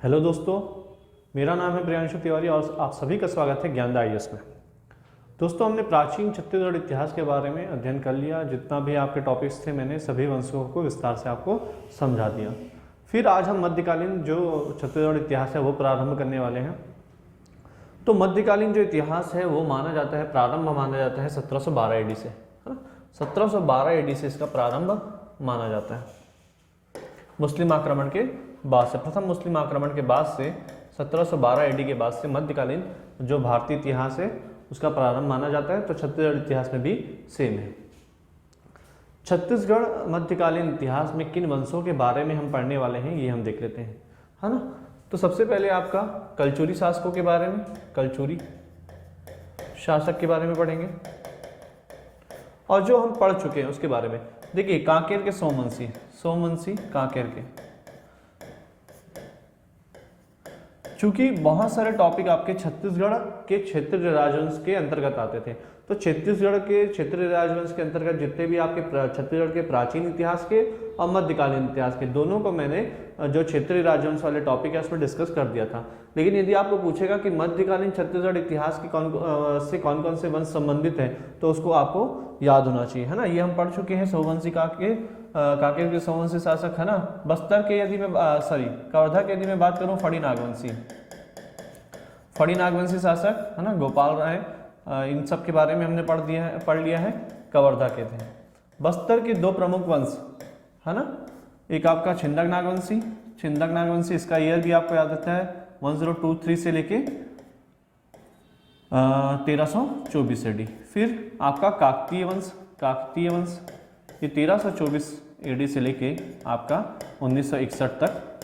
Hello दोस्तों, मेरा नाम है प्रियांशु तिवारी और आप सभी का स्वागत है ज्ञानदा IAS में। दोस्तों, हमने प्राचीन छत्तीसगढ़ इतिहास के बारे में अध्ययन कर लिया। जितना भी आपके टॉपिक्स थे मैंने सभी वंशों को विस्तार से आपको समझा दिया। फिर आज हम मध्यकालीन जो छत्तीसगढ़ इतिहास है वो प्रारंभ करने वाले हैं। तो मध्यकालीन जो इतिहास है वो माना जाता है, प्रारंभ माना जाता है 1712 AD से, है ना। 1712 AD से इसका प्रारंभ माना जाता है। मुस्लिम आक्रमण के बाद से, प्रथम मुस्लिम आक्रमण के बाद से 1712 AD के बाद से मध्यकालीन जो भारतीय इतिहास है उसका प्रारंभ माना जाता है। तो छत्तीसगढ़ इतिहास में भी सेम है। छत्तीसगढ़ मध्यकालीन इतिहास में किन वंशों के बारे में हम पढ़ने वाले हैं ये हम देख लेते हैं, है ना। तो सबसे पहले आपका कलचुरी शासकों के बारे में, कलचुरी शासक के बारे में पढ़ेंगे। और जो हम पढ़ चुके हैं उसके बारे में देखिए, कांकेर के सोमवंशी, सोमवंशी कांकेर के। चूंकि बहुत सारे टॉपिक आपके छत्तीसगढ़ के क्षेत्रीय राजवंश के अंतर्गत आते थे, तो छत्तीसगढ़ के क्षेत्रीय राजवंश के अंतर्गत जितने भी आपके छत्तीसगढ़ के प्राचीन इतिहास के और मध्यकालीन इतिहास के दोनों को मैंने जो क्षेत्रीय राजवंश वाले टॉपिक है उसमें डिस्कस कर दिया था। लेकिन यदि आपको पूछेगा कि मध्यकालीन छत्तीसगढ़ इतिहास की कौन कौन से वंश संबंधित है, तो उसको आपको याद होना चाहिए, है ना। ये हम पढ़ चुके हैं। सोमवंशी कांकेर के सोमवंशी शासक, है ना। बस्तर के यदि मैं कवर्धा के यदि मैं बात करूं, फड़ी नागवंशी शासक, है ना, गोपाल राय, इन सब के बारे में हमने पढ़ लिया है। कवर्धा के थे। बस्तर के दो प्रमुख वंश, है ना, एक आपका छिंदक नागवंशी, इसका ईयर भी आपको याद रहता है 1023 से लेके 1324 AD। फिर आपका काकतीय वंश, ये 1324 AD से लेके आपका 1961 तक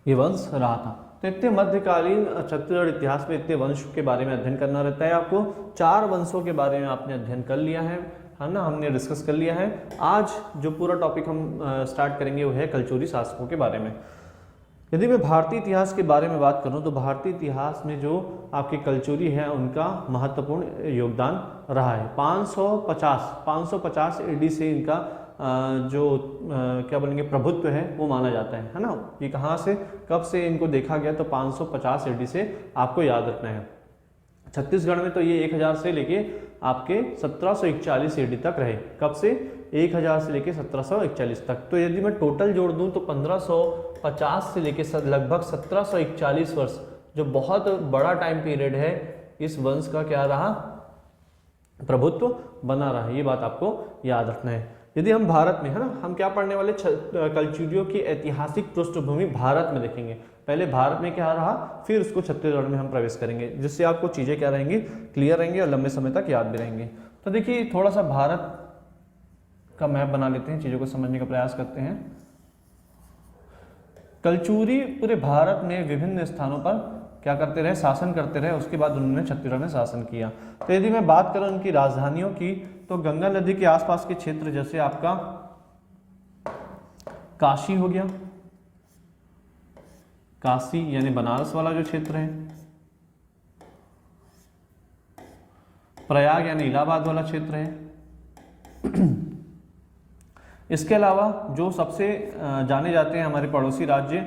ये वंश रहा था। तो इतने मध्यकालीन छत्तीसगढ़ इतिहास में इतने वंश के बारे में अध्ययन करना रहता है आपको। 4 वंशों के बारे में आपने अध्ययन कर लिया है ना, हमने डिस्कस कर लिया है। आज जो पूरा टॉपिक हम स्टार्ट करेंगे वो है कलचुरी शासकों के बारे में। यदि मैं भारतीय इतिहास के बारे में बात करूं तो भारतीय इतिहास में जो आपके कलचुरी है उनका महत्वपूर्ण योगदान रहा है। 550 AD से इनका क्या बोलेंगे प्रभुत्व है वो माना जाता है ना। ये कहाँ से कब से इनको देखा गया, तो 550 AD से आपको याद रखना है। छत्तीसगढ़ में तो ये 1000 से लेके आपके 1741 AD तक रहे। कब से? 1000 से लेके 1741 तक। तो यदि मैं टोटल जोड़ दूं तो 1550 से लेके लगभग 1741 वर्ष, जो बहुत बड़ा टाइम पीरियड है, इस वंश का क्या रहा, प्रभुत्व बना रहा है। ये बात आपको याद रखना है। यदि हम भारत में, है ना, हम क्या पढ़ने वाले, कलचुरियों की ऐतिहासिक पृष्ठभूमि भारत में देखेंगे। पहले भारत में क्या रहा, फिर उसको छत्तीसगढ़ में हम प्रवेश करेंगे, जिससे आपको चीजें क्या रहेंगी, क्लियर रहेंगी और लंबे समय तक याद भी रहेंगे। तो देखिए, थोड़ा सा भारत का मैप बना लेते हैं, चीजों को समझने का प्रयास करते हैं। कलचुरी पूरे भारत में विभिन्न स्थानों पर क्या करते रहे, शासन करते रहे। उसके बाद उन्होंने छत्तीसगढ़ में शासन किया। तो यदि मैं बात करूं उनकी राजधानियों की, तो गंगा नदी के आसपास के क्षेत्र, जैसे आपका काशी हो गया, काशी यानी बनारस वाला जो क्षेत्र है, प्रयाग यानी इलाहाबाद वाला क्षेत्र है। इसके अलावा जो सबसे जाने जाते हैं हमारे पड़ोसी राज्य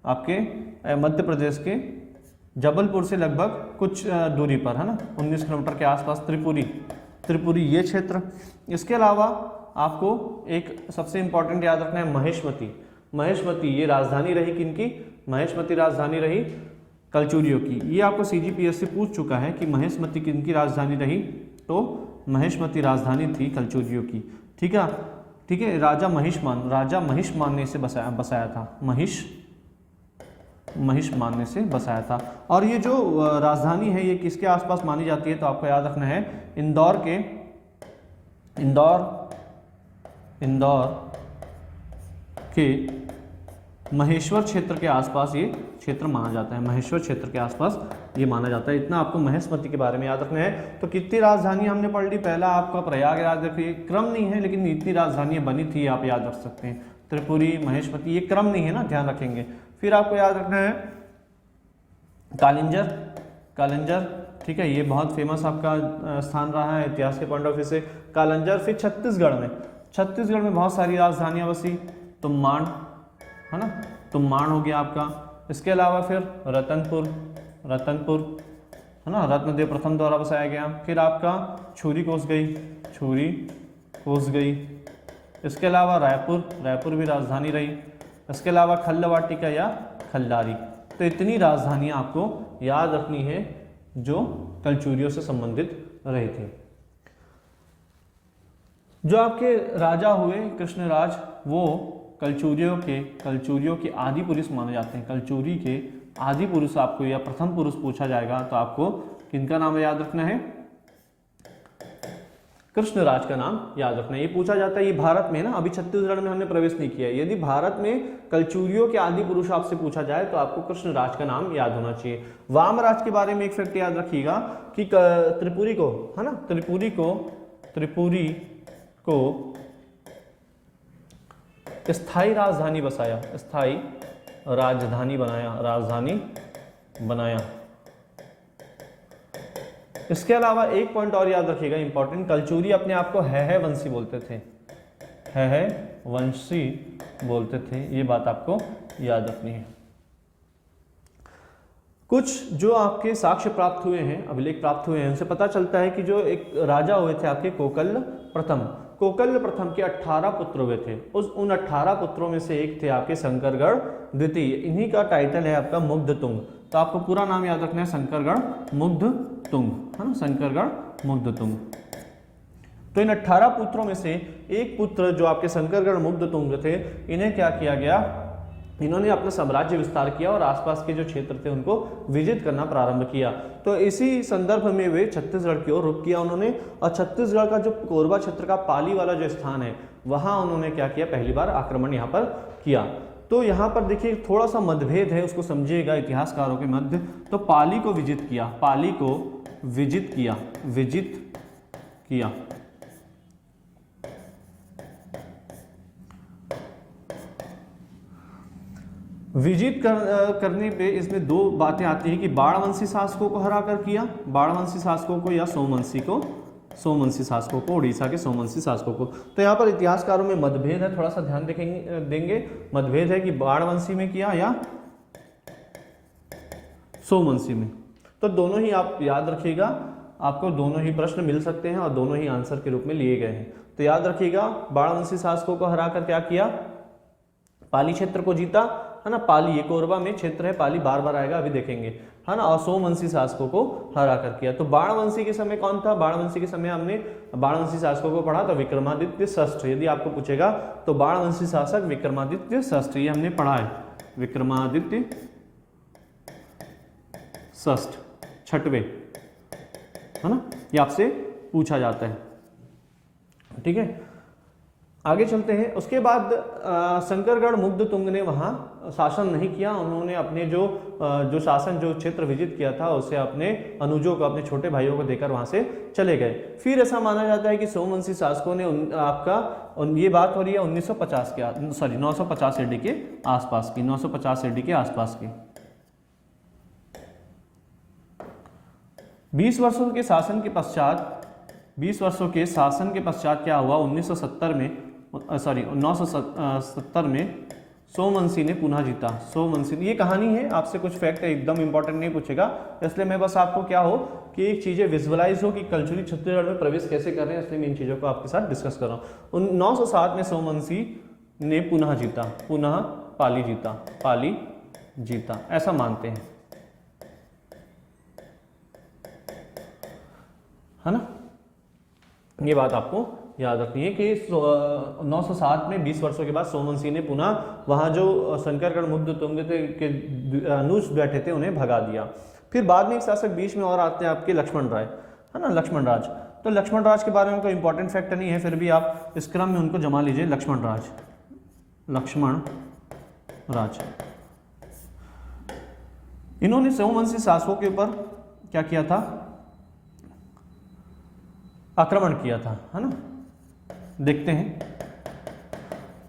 आपके मध्य प्रदेश के जबलपुर से लगभग कुछ दूरी पर, है ना, 19 किलोमीटर के आसपास त्रिपुरी ये क्षेत्र। इसके अलावा आपको एक सबसे इंपॉर्टेंट याद रखना है, महेशमती ये राजधानी रही किनकी, महेशमती राजधानी रही कलचुरियों की। ये आपको CGPSC पूछ चुका है कि महेशमती किनकी राजधानी रही, तो महेशमती राजधानी थी कलचुरियों की। ठीक है। राजा महिषमान ने इसे बसाया था, महिषमान ने से बसाया था। और ये जो राजधानी है ये किसके आसपास मानी जाती है, तो आपको याद रखना है इंदौर के महेश्वर क्षेत्र के आसपास ये क्षेत्र माना जाता है। महेश्वर क्षेत्र के आसपास ये माना जाता है। इतना आपको महेशमती के बारे में याद रखना है। तो कितनी राजधानी हमने पढ़ ली, पहला आपका प्रयाग याद रखिए, क्रम नहीं है लेकिन इतनी राजधानियां बनी थी आप याद रख सकते हैं। त्रिपुरी, महेशमती, ये क्रम नहीं है ना, ध्यान रखेंगे। फिर आपको याद रखना है कालिंजर, ठीक है, ये बहुत फेमस आपका स्थान रहा है इतिहास के पॉइंट ऑफ व्यू से, कालिंजर। फिर छत्तीसगढ़ में बहुत सारी राजधानियां बसी, तो है ना, तुम्बाड़ हो गया आपका। इसके अलावा फिर रतनपुर, रतनपुर है ना, रत्नदेव प्रथम द्वारा बसाया गया। फिर आपका छुरी कोस गई, छुरी कोस गई। इसके अलावा रायपुर, रायपुर भी राजधानी रही। इसके अलावा खल्लवाटिका या खल्लारी। तो इतनी राजधानियां आपको याद रखनी है जो कलचुरियों से संबंधित रही थी। जो आपके राजा हुए कृष्णराज, वो कलचुरियों के आदि पुरुष माने जाते हैं। कलचुरी के आदि पुरुष आपको या प्रथम पुरुष पूछा जाएगा तो आपको किनका नाम याद रखना है? कृष्णराज का नाम याद रखना है। ये पूछा जाता है, ये भारत में ना, अभी छत्तीसगढ़ में हमने प्रवेश नहीं किया है। यदि भारत में कलचुरियों के आदि पुरुष आपसे पूछा जाए तो आपको कृष्णराज का नाम याद होना चाहिए। वामराज के बारे में एक फैक्ट याद रखिएगा कि त्रिपुरी को, है ना, त्रिपुरी को स्थायी राजधानी बसाया, स्थायी राजधानी बनाया। इसके अलावा एक पॉइंट और याद रखिएगा इंपॉर्टेंट, कलचुरी अपने आप को है वंशी बोलते थे, है वंशी बोलते थे। ये बात आपको याद रखनी है। कुछ जो आपके साक्ष्य प्राप्त हुए हैं, अभिलेख प्राप्त हुए हैं, उनसे पता चलता है कि जो एक राजा हुए थे आपके कोकल्ल प्रथम के 18 पुत्र हुए थे। उन 18 पुत्रों में से एक थे आपके शंकरगढ़ द्वितीय। इन्हीं का टाइटल है आपका मुग्धतुंग। तो आपको पूरा नाम याद रखना है शंकरगढ़ मुग्धतुंग, है ना, शंकरगढ़ मुग्धतुंग। तो इन 18 पुत्रों में से एक पुत्र जो आपके शंकरगढ़ मुग्धतुंग थे, इन्हें क्या किया गया? इन्होंने अपना साम्राज्य विस्तार किया और आसपास के जो क्षेत्र थे उनको विजित करना प्रारंभ किया। तो इसी संदर्भ में वे छत्तीसगढ़ की ओर रुख किया उन्होंने, और छत्तीसगढ़ का जो कोरबा क्षेत्र का पाली वाला जो स्थान है, वहां उन्होंने क्या किया? पहली बार आक्रमण यहाँ पर किया। तो यहाँ पर देखिए थोड़ा सा मतभेद है, उसको समझिएगा इतिहासकारों के मध्य। तो पाली को विजित किया, पाली को विजित किया, विजित करने पे इसमें दो बातें आती हैं कि बाणवंशी शासकों को हरा कर किया, बाणवंशी शासकों को या सोमवंशी शासकों को, उड़ीसा के सोमवंशी शासकों को। तो यहाँ पर इतिहासकारों में मतभेद है, थोड़ा सा ध्यान देंगे। मतभेद है कि बाणवंशी में किया या सोमवंशी में। तो दोनों ही आप याद रखिएगा, आपको दोनों ही प्रश्न मिल सकते हैं और दोनों ही आंसर के रूप में लिए गए हैं। तो याद रखिएगा, बाणवंशी शासकों को हराकर क्या किया? पाली क्षेत्र को जीता, है ना। पाली, ये कोरबा में क्षेत्र है, पाली बार बार आएगा, अभी देखेंगे, है ना। और सोमवंशी शासकों को हरा कर किया। तो बाणवंशी के समय कौन था? बाणवंशी के समय हमने बाणवंशी शासकों को पढ़ा था विक्रमादित्य षष्ठ। यदि आपको पूछेगा तो बाणवंशी शासक विक्रमादित्य षष्ठ, ये हमने पढ़ा है, विक्रमादित्य षष्ठ, छठवें, है ना, ये आपसे पूछा जाता है। ठीक है, आगे चलते हैं। उसके बाद शंकरगढ़ मुग्धतुंग ने वहाँ शासन नहीं किया। उन्होंने अपने जो शासन, जो क्षेत्र विजित किया था, उसे अपने अनुजों को, अपने छोटे भाइयों को देकर वहाँ से चले गए। फिर ऐसा माना जाता है कि सोमवंशी शासकों ने ये बात हो रही है 950 AD के आसपास की, 950 AD के आसपास की। 20 वर्षों के शासन के पश्चात क्या हुआ? 970 में सोमवंशी ने पुनः जीता। सोमवंशी, ये कहानी है, आपसे कुछ फैक्ट है, एकदम इंपॉर्टेंट नहीं पूछेगा, इसलिए मैं बस आपको क्या हो कि एक चीजें विजुअलाइज हो कि कलचुरी छत्तीसगढ़ में प्रवेश कैसे कर रहे हैं, इसलिए मैं इन चीजों को आपके साथ डिस्कस कर रहा हूँ। 907 में सोमवंशी ने पुनः जीता, पाली जीता, ऐसा मानते हैं, है ना। ये बात आपको याद रखनी है कि 907 में 20 वर्षों के बाद सोमवंशी ने पुनः वहाँ जो शंकरगढ़ मुग्धतुंग के अनुज बैठे थे उन्हें भगा दिया। फिर बाद में एक शासक बीच में और आते हैं आपके लक्ष्मण राय, है ना, लक्ष्मण राज। तो लक्ष्मण राज के बारे में कोई इंपॉर्टेंट फैक्ट नहीं है, फिर भी आप इस क्रम में उनको जमा लीजिए। लक्ष्मण राज, इन्होंने सोमवंशी शासकों के ऊपर क्या किया था? आक्रमण किया था, है ना। देखते हैं,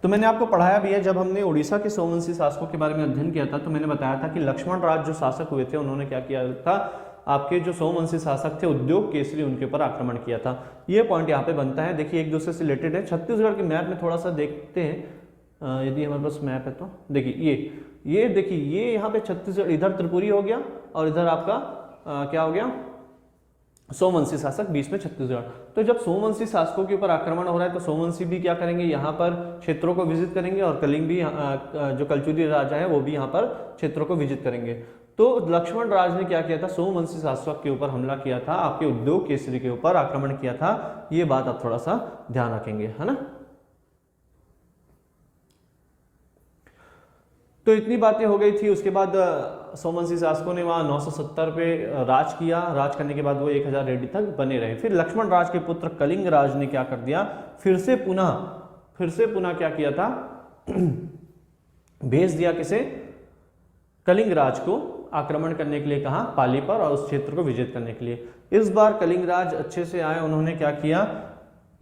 तो मैंने आपको पढ़ाया भी है, जब हमने उड़ीसा के सोमवंशी शासकों के बारे में अध्ययन किया था तो मैंने बताया था कि लक्ष्मण राज जो शासक हुए थे उन्होंने क्या किया था? आपके जो सोमवंशी शासक थे उद्योग केसरी, उनके ऊपर आक्रमण किया था। ये पॉइंट यहाँ पे बनता है, देखिए एक दूसरे से रिलेटेड है। छत्तीसगढ़ के मैप में थोड़ा सा देखते हैं, यदि हमारे पास मैप है तो देखिए ये देखिए ये यहाँ पे छत्तीसगढ़, इधर त्रिपुरी हो गया और इधर आपका क्या हो गया, सोमवंशी शासक, बीच में छत्तीसगढ़। तो जब सोमवंशी शासकों के ऊपर आक्रमण हो रहा है तो सोमवंशी भी क्या करेंगे, यहाँ पर क्षेत्रों को विजिट करेंगे और कलिंग भी, जो कलचुरी राजा है वो भी यहाँ पर क्षेत्रों को विजिट करेंगे। तो लक्ष्मण राज ने क्या किया था, सोमवंशी शासक के ऊपर हमला किया था, आपके उद्योग केसरी के ऊपर आक्रमण किया था। ये बात आप थोड़ा सा ध्यान रखेंगे, है ना। तो इतनी बातें हो गई थी। उसके बाद सोमवंशी शासकों ने वहां 970 पे राज किया। राज करने के बाद वो 1000 रेडी तक बने रहे। फिर लक्ष्मण राज के पुत्र कलिंग राज ने क्या कर दिया, फिर से पुनः क्या किया था, भेज दिया किसे, कलिंग राज को आक्रमण करने के लिए कहा पाली पर और उस क्षेत्र को विजित करने के लिए। इस बार कलिंग राज अच्छे से आए। उन्होंने क्या किया,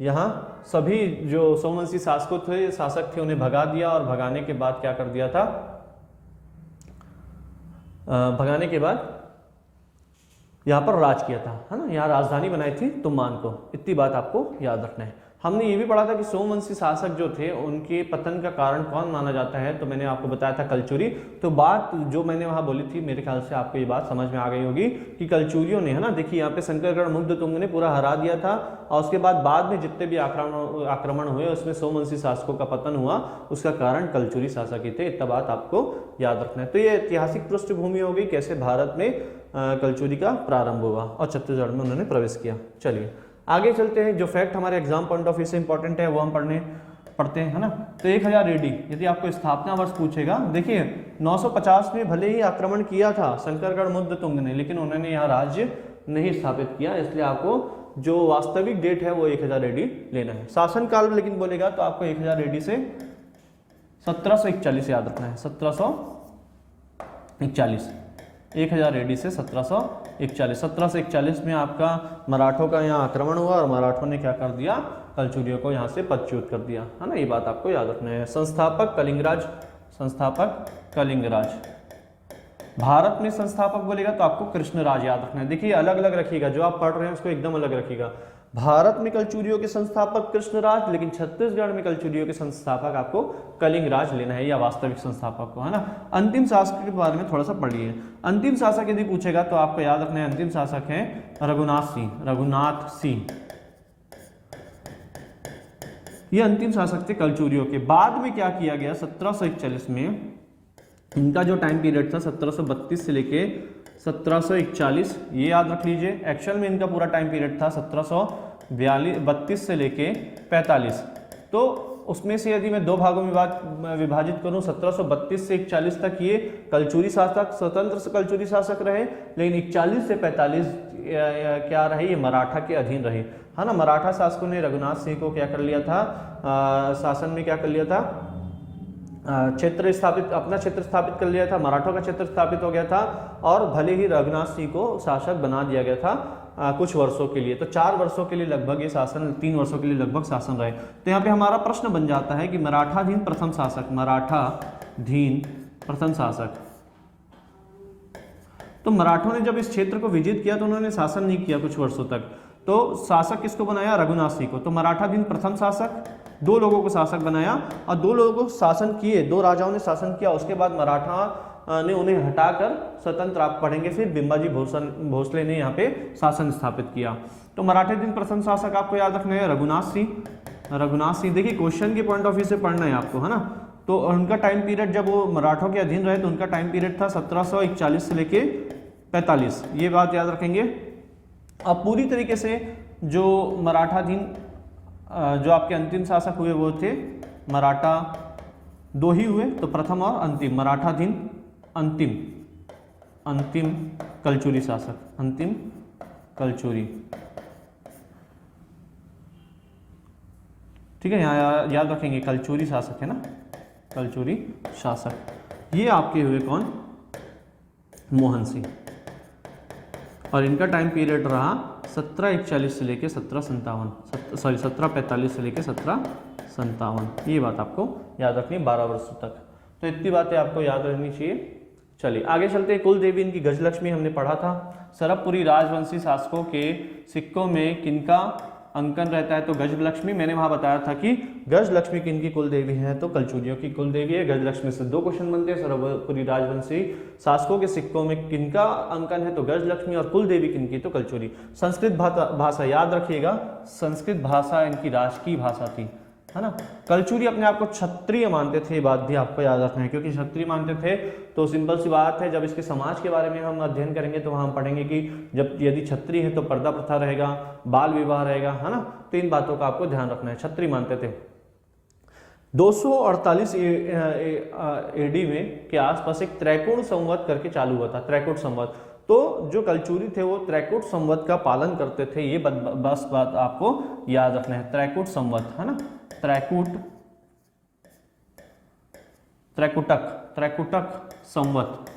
यहाँ सभी जो सोमवंशी शासक थे उन्हें भगा दिया और भगाने के बाद क्या कर दिया था, भगाने के बाद यहाँ पर राज किया था, है ना। यहाँ राजधानी बनाई थी तुमान को। इतनी बात आपको याद रखना है। हमने ये भी पढ़ा था कि सोमवंशी शासक जो थे उनके पतन का कारण कौन माना जाता है, तो मैंने आपको बताया था कलचुरी। तो बात जो मैंने वहां बोली थी, मेरे ख्याल से आपको ये बात समझ में आ गई होगी कि कलचुरियों ने, है ना, देखिए यहाँ पे शंकरगढ़ मुग्धतुंग ने पूरा हरा दिया था और उसके बाद में जितने भी आक्रमण हुए उसमें सोमवंशी शासकों का पतन हुआ, उसका कारण कलचुरी शासक ही थे। इतना बात आपको याद रखना है। तो ये ऐतिहासिक पृष्ठभूमि हो गई कैसे भारत में कलचुरी का प्रारंभ हुआ और छत्तीसगढ़ में उन्होंने प्रवेश किया। चलिए आगे चलते हैं। जो फैक्ट हमारे एग्जाम पॉइंट ऑफ व्यू से इंपॉर्टेंट है वो हम पढ़ते हैं, है ना। तो 1000 AD यदि आपको स्थापना वर्ष पूछेगा, देखिए 950 में भले ही आक्रमण किया था शंकरगढ़ मुग्धतुंग ने, लेकिन उन्होंने यहाँ राज्य नहीं स्थापित किया। इसलिए आपको जो वास्तविक डेट है वो 1000 AD लेना है। शासन काल में लेकिन बोलेगा तो आपको 1000 AD से 1741 याद रखना है। 1741, 1000 AD से 1741। 1741 में आपका मराठों का यहाँ आक्रमण हुआ और मराठों ने क्या कर दिया, कलचुरियों को यहाँ से पदच्युत कर दिया, है ना। ये बात आपको याद रखना है। संस्थापक कलिंगराज। भारत में संस्थापक बोलेगा तो आपको कृष्णराज याद रखना है। देखिए अलग अलग रखिएगा, जो आप पढ़ रहे हैं उसको एकदम अलग रखिएगा। भारत में कलचुरियों के संस्थापक कृष्णराज, लेकिन छत्तीसगढ़ में कलचुरियों के संस्थापक आपको कलिंगराज लेना है, या वास्तविक संस्थापक को, है ना। अंतिम शासक के बारे में थोड़ा सा पढ़िए। अंतिम शासक यदि पूछेगा तो आपको याद रखना है, अंतिम शासक है रघुनाथ सिंह। ये अंतिम शासक थे कलचुरियों के। बाद में क्या किया गया, 1741 में इनका जो टाइम पीरियड था 1732 से लेके 1741, ये याद रख लीजिए। एक्चुअल में इनका पूरा टाइम पीरियड था 1732 से लेके 45। तो उसमें से यदि मैं दो भागों में विभाजित करूं, 1732 से 41 तक ये कलचुरी शासक, स्वतंत्र कलचुरी शासक रहे, लेकिन 41 से 45 क्या रहे, ये मराठा के अधीन रहे, है ना। मराठा शासकों ने रघुनाथ सिंह को क्या कर लिया था, शासन में क्या कर लिया था, अपना क्षेत्र स्थापित कर लिया था, मराठों का क्षेत्र स्थापित हो गया था। और भले ही रघुनाथ सिंह को शासक बना दिया गया था कुछ वर्षों के लिए, तो 4 वर्षों के लिए लगभग ये शासन, 3 वर्षों के लिए लगभग शासन रहे। तो यहाँ पे हमारा प्रश्न बन जाता है कि मराठाधीन प्रथम शासक, तो मराठों ने जब इस क्षेत्र को विजित किया तो उन्होंने शासन नहीं किया कुछ वर्षों तक, तो शासक किसको बनाया, रघुनाथ सिंह को। तो मराठाधीन प्रथम शासक, 2 लोगों को शासक बनाया और 2 लोगों को शासन किए, 2 राजाओं ने शासन किया। उसके बाद मराठा ने उन्हें हटाकर स्वतंत्र, आप पढ़ेंगे फिर, बिंबाजी भोसले ने यहाँ पे शासन स्थापित किया। तो मराठाधीन प्रथम शासक आपको याद रखना है रघुनाथ सिंह। देखिए क्वेश्चन के पॉइंट ऑफ व्यू से पढ़ना है आपको, है ना। तो उनका टाइम पीरियड, जब वो मराठों के अधीन रहे तो उनका टाइम पीरियड था 1741 से लेके 45, ये बात याद रखेंगे। अब पूरी तरीके से जो मराठाधीन जो आपके अंतिम शासक हुए वो थे मराठा, 2 ही हुए, तो प्रथम और अंतिम, मराठाधीन अंतिम कलचुरी शासक, अंतिम कलचुरी, ठीक है, यहाँ याद रखेंगे कलचुरी शासक है ना, कलचुरी शासक। ये आपके हुए कौन, मोहन सिंह, और इनका टाइम पीरियड रहा 1741 से लेके 1745 से लेके 1757। ये बात आपको याद रखनी है 12 वर्षों तक। तो इतनी बातें आपको याद रहनी चाहिए। चलिए आगे चलते हैं। कुल देवी इनकी गजलक्ष्मी हमने पढ़ा था। सरबपुरी राजवंशी शासकों के सिक्कों में किनका अंकन रहता है तो गजलक्ष्मी, मैंने वहां बताया था कि गजलक्ष्मी किनकी कुल देवी है, तो कलचुरियों की कुल देवी है। गजलक्ष्मी से 2 क्वेश्चन बनते हैं। सर्वपुरी राजवंशी शासकों के सिक्कों में किनका अंकन है, तो गजलक्ष्मी, और कुल देवी किनकी, तो कलचुरी। संस्कृत भाषा याद रखिएगा, संस्कृत भाषा इनकी राष्ट्रीय भाषा थी, है ना। कलचुरी अपने आप को क्षत्रिय मानते थे, ये बात भी आपको याद रखना है, क्योंकि क्षत्रिय मानते थे तो सिंपल सी बात है, जब इसके समाज के बारे में हम अध्ययन करेंगे तो वहाँ हम पढ़ेंगे कि जब यदि क्षत्रिय है तो पर्दा प्रथा रहेगा, बाल विवाह रहेगा, है ना। तो इन बातों का आपको ध्यान रखना है, क्षत्रिय मानते थे। 248 एडी में के आसपास एक त्रैकूट संवत करके चालू हुआ था, त्रैकूट संवत। तो जो कलचुरी थे वो त्रैकूट संवत का पालन करते थे, ये बस बात आपको याद रखना है, त्रैकूट संवत, है ना।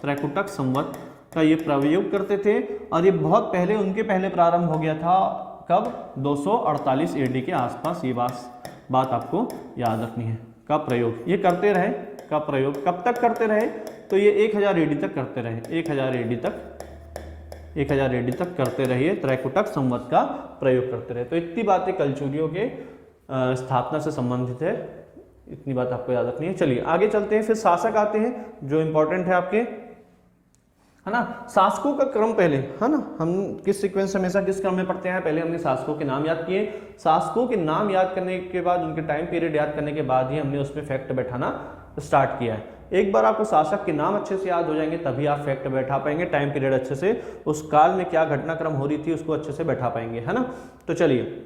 त्रैकुटक संवत का ये प्रयोग करते थे, और ये बहुत पहले, उनके पहले प्रारंभ हो गया था, कब, 248 एडी के आसपास। ये बात आपको याद रखनी है, का प्रयोग ये करते रहे, का प्रयोग कब तक करते रहे, तो ये 1000 एडी तक करते रहे, 1000 एडी तक करते रहिए, त्रैकुटक संवत का प्रयोग करते रहे। तो इतनी बातें कलचुरियों के स्थापना से संबंधित है, इतनी बात आपको याद रखनी है। चलिए आगे चलते हैं, फिर शासक आते हैं जो इंपॉर्टेंट है आपके, है ना। शासकों का क्रम पहले, है ना, हम किस सीक्वेंस हमेशा किस क्रम में पढ़ते हैं, पहले हमने शासकों के नाम याद किए, शासकों के नाम याद करने के बाद, उनके टाइम पीरियड याद करने के बाद ही हमने उसमें फैक्ट बैठाना स्टार्ट किया है। एक बार आपको शासक के नाम अच्छे से याद हो जाएंगे तभी आप फैक्ट बैठा पाएंगे, टाइम पीरियड अच्छे से, उस काल में क्या घटनाक्रम हो रही थी उसको अच्छे से बैठा पाएंगे, है ना। तो चलिए,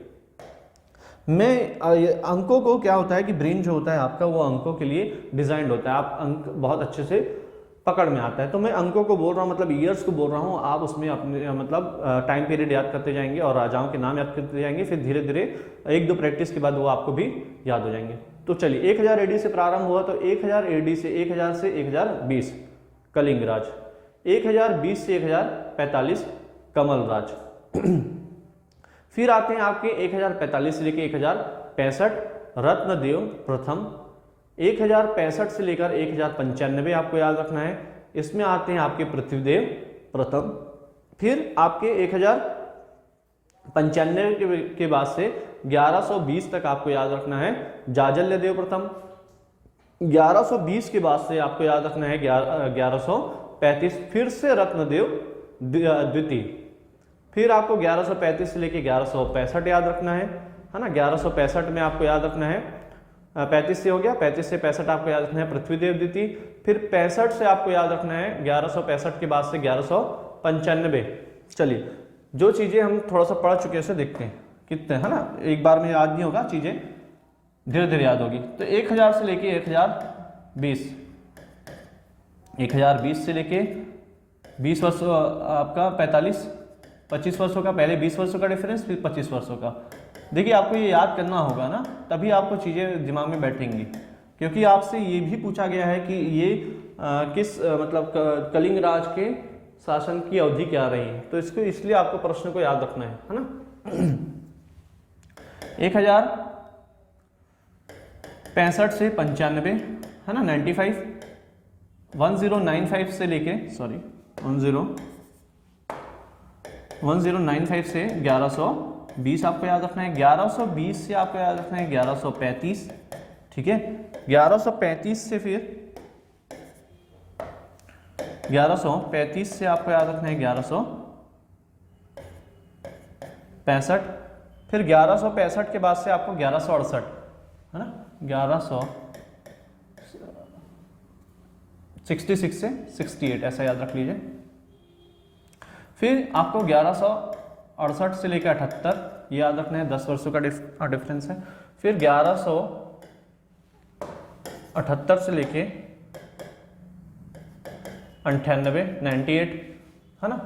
मैं अंकों को क्या होता है कि ब्रेन जो होता है आपका वो अंकों के लिए डिजाइंड होता है, आप अंक बहुत अच्छे से पकड़ में आता है। तो मैं अंकों को बोल रहा हूँ, मतलब ईयर्स को बोल रहा हूँ, आप उसमें अपने मतलब टाइम पीरियड याद करते जाएंगे और राजाओं के नाम याद करते जाएंगे, फिर धीरे धीरे 1-2 प्रैक्टिस के बाद वो आपको भी याद हो जाएंगे। तो चलिए, 1000 एडी से प्रारंभ हुआ, तो 1000 एडी से 1020 कलिंग राज, 1020 से 1045 कमल राज। फिर आते हैं आपके 1045 से लेकर 1065 रत्नदेव प्रथम, 1065 से लेकर 1095 आपको याद रखना है, इसमें आते हैं आपके पृथ्वीदेव प्रथम। फिर आपके 1095 के बाद से 1120 तक आपको याद रखना है जाजल्य देव प्रथम, 1120 के बाद से आपको याद रखना है 1135 फिर से रत्नदेव द्वितीय, फिर आपको 1135 से लेके 1165 याद रखना है ना। 1165 में आपको याद रखना है 35 से हो गया, 35 से 65 आपको याद रखना है पृथ्वीदेव द्वितीय, फिर 65 से आपको याद रखना है 1165 के बाद से 1195। चलिए, जो चीजें हम थोड़ा सा पढ़ चुके हैं उसे देखते हैं कितने, है ना, एक बार में याद नहीं होगा, चीजें धीरे धीरे याद होगी। तो 1000 से लेके 1020 से लेके 20 वर्ष आपका 25 वर्षों का, पहले 20 वर्षों का डिफरेंस, फिर 25 वर्षों का। देखिए, आपको ये याद करना होगा ना, तभी आपको चीज़ें दिमाग में बैठेंगी, क्योंकि आपसे ये भी पूछा गया है कि ये किस मतलब कलिंग राज के शासन की अवधि क्या रही है, तो इसको इसलिए आपको प्रश्न को याद रखना है ना। 1065 से 95, है ना, 95, 1095 से लेके 1095 से 1120 आपको याद रखना है, 1120 से आपको याद रखना है 1135, ठीक है। 1135 से फिर 1135 से आपको याद रखना है 1165, फिर 1165 के बाद से आपको 1168, है ना, 1166 से 68 ऐसा याद रख लीजिए। फिर आपको 1168 से लेकर 78 ये याद रखना है, 10 वर्षों का डिफरेंस है। फिर 1178 से लेके 98 है ना,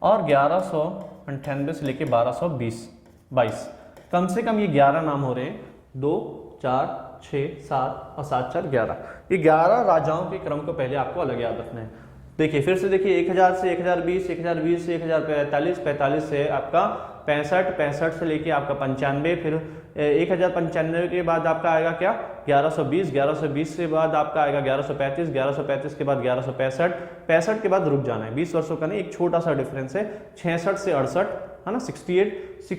और 1198 से लेके 1222, कम से कम ये 11 नाम हो रहे हैं, 2, 4, 6, 7 और 7, 4, 11। ये 11 राजाओं के क्रम को पहले आपको अलग याद रखना है। देखिए, फिर से देखिए, 1000 से 1020, 1020 से 1045, 45 से आपका 65 से लेके आपका 95, फिर 1095 के बाद आपका आएगा क्या 1120 से बाद आपका आएगा 1135 के बाद 1165 के बाद रुक जाना है, 20 वर्षों का नहीं, एक छोटा सा डिफरेंस है। 66 से 68, है ना। 68 से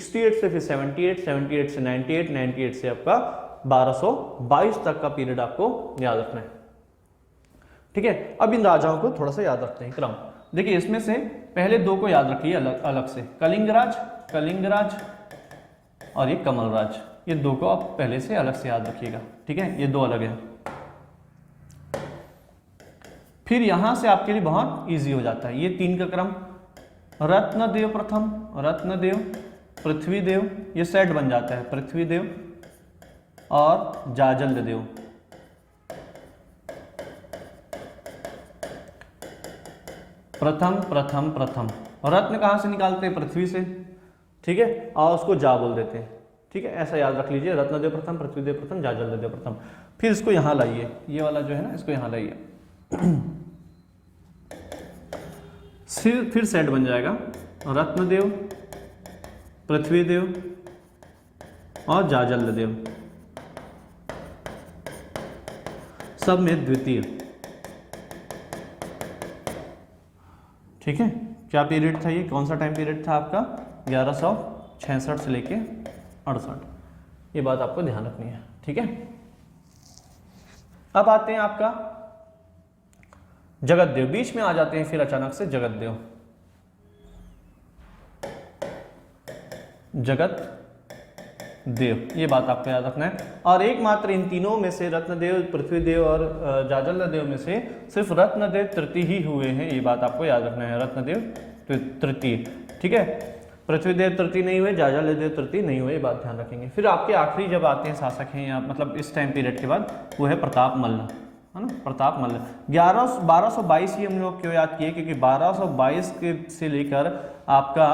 फिर 78 से 98, 98 से आपका 1222 तक का पीरियड आपको याद रखना है। ठीक है, अब इन राजाओं को थोड़ा सा याद रखते हैं क्रम। देखिए इसमें से पहले दो को याद रखिए अलग अलग से, कलिंगराज और ये कमलराज, ये दो को आप पहले से अलग से याद रखिएगा। ठीक है, ये दो अलग हैं। फिर यहां से आपके लिए बहुत इजी हो जाता है, ये 3 का क्रम, रत्नदेव प्रथम, रत्नदेव, पृथ्वीदेव, ये सेट बन जाता है, पृथ्वीदेव और जाजलदेव। प्रथम प्रथम प्रथम, रत्न कहां से निकालते हैं? पृथ्वी से। ठीक है, और उसको जा बोल देते हैं। ठीक है, ऐसा याद रख लीजिए, रत्नदेव प्रथम, पृथ्वीदेव प्रथम, जाजलदेव प्रथम। फिर इसको यहां लाइए, ये वाला जो है ना, इसको यहां लाइए। फिर सेट बन जाएगा रत्नदेव, पृथ्वीदेव और जाजलदेव, सब में द्वितीय। ठीक है, क्या पीरियड था ये, कौन सा टाइम पीरियड था आपका? 1166 से लेके 68, ये बात आपको ध्यान रखनी है। ठीक है, अब आते हैं आपका जगतदेव, बीच में आ जाते हैं फिर अचानक से जगतदेव। जगतदेव, ये बात आपको याद रखना है। और एकमात्र इन तीनों में से, रत्नदेव, पृथ्वीदेव और जाजलदेव में से सिर्फ रत्नदेव तृतीय ही हुए हैं, ये बात आपको याद रखना है, रत्नदेव तृतीय। ठीक है, पृथ्वीदेव तृतीय नहीं हुए, जाजलदेव तृतीय नहीं हुए, ये बात ध्यान रखेंगे। फिर आपके आखिरी जब आते हैं शासक हैं, या मतलब इस टाइम पीरियड के बाद, वो है प्रताप मल्ल, है ना, प्रताप मल्ल। 1222 ही हम लोग क्यों याद किए? क्योंकि 1222 के से लेकर आपका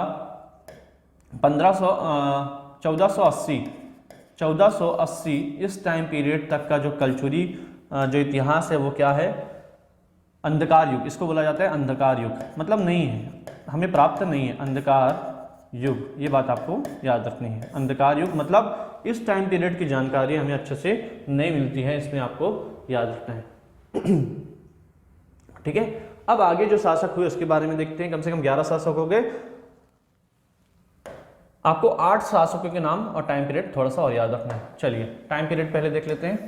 1480 इस टाइम पीरियड तक का जो कलचुरी जो इतिहास है, वो क्या है? अंधकार युग, इसको बोला जाता है अंधकार युग। मतलब नहीं है, हमें प्राप्त नहीं है, अंधकार युग, ये बात आपको याद रखनी है। अंधकार युग मतलब इस टाइम पीरियड की जानकारी हमें अच्छे से नहीं मिलती है, इसमें आपको याद रखना है। ठीक है, अब आगे जो शासक हुए उसके बारे में देखते हैं। कम से कम 11 शासक हो गए। आपको 8 शासकों के नाम और टाइम पीरियड थोड़ा सा और याद रखना है। चलिए टाइम पीरियड पहले देख लेते हैं।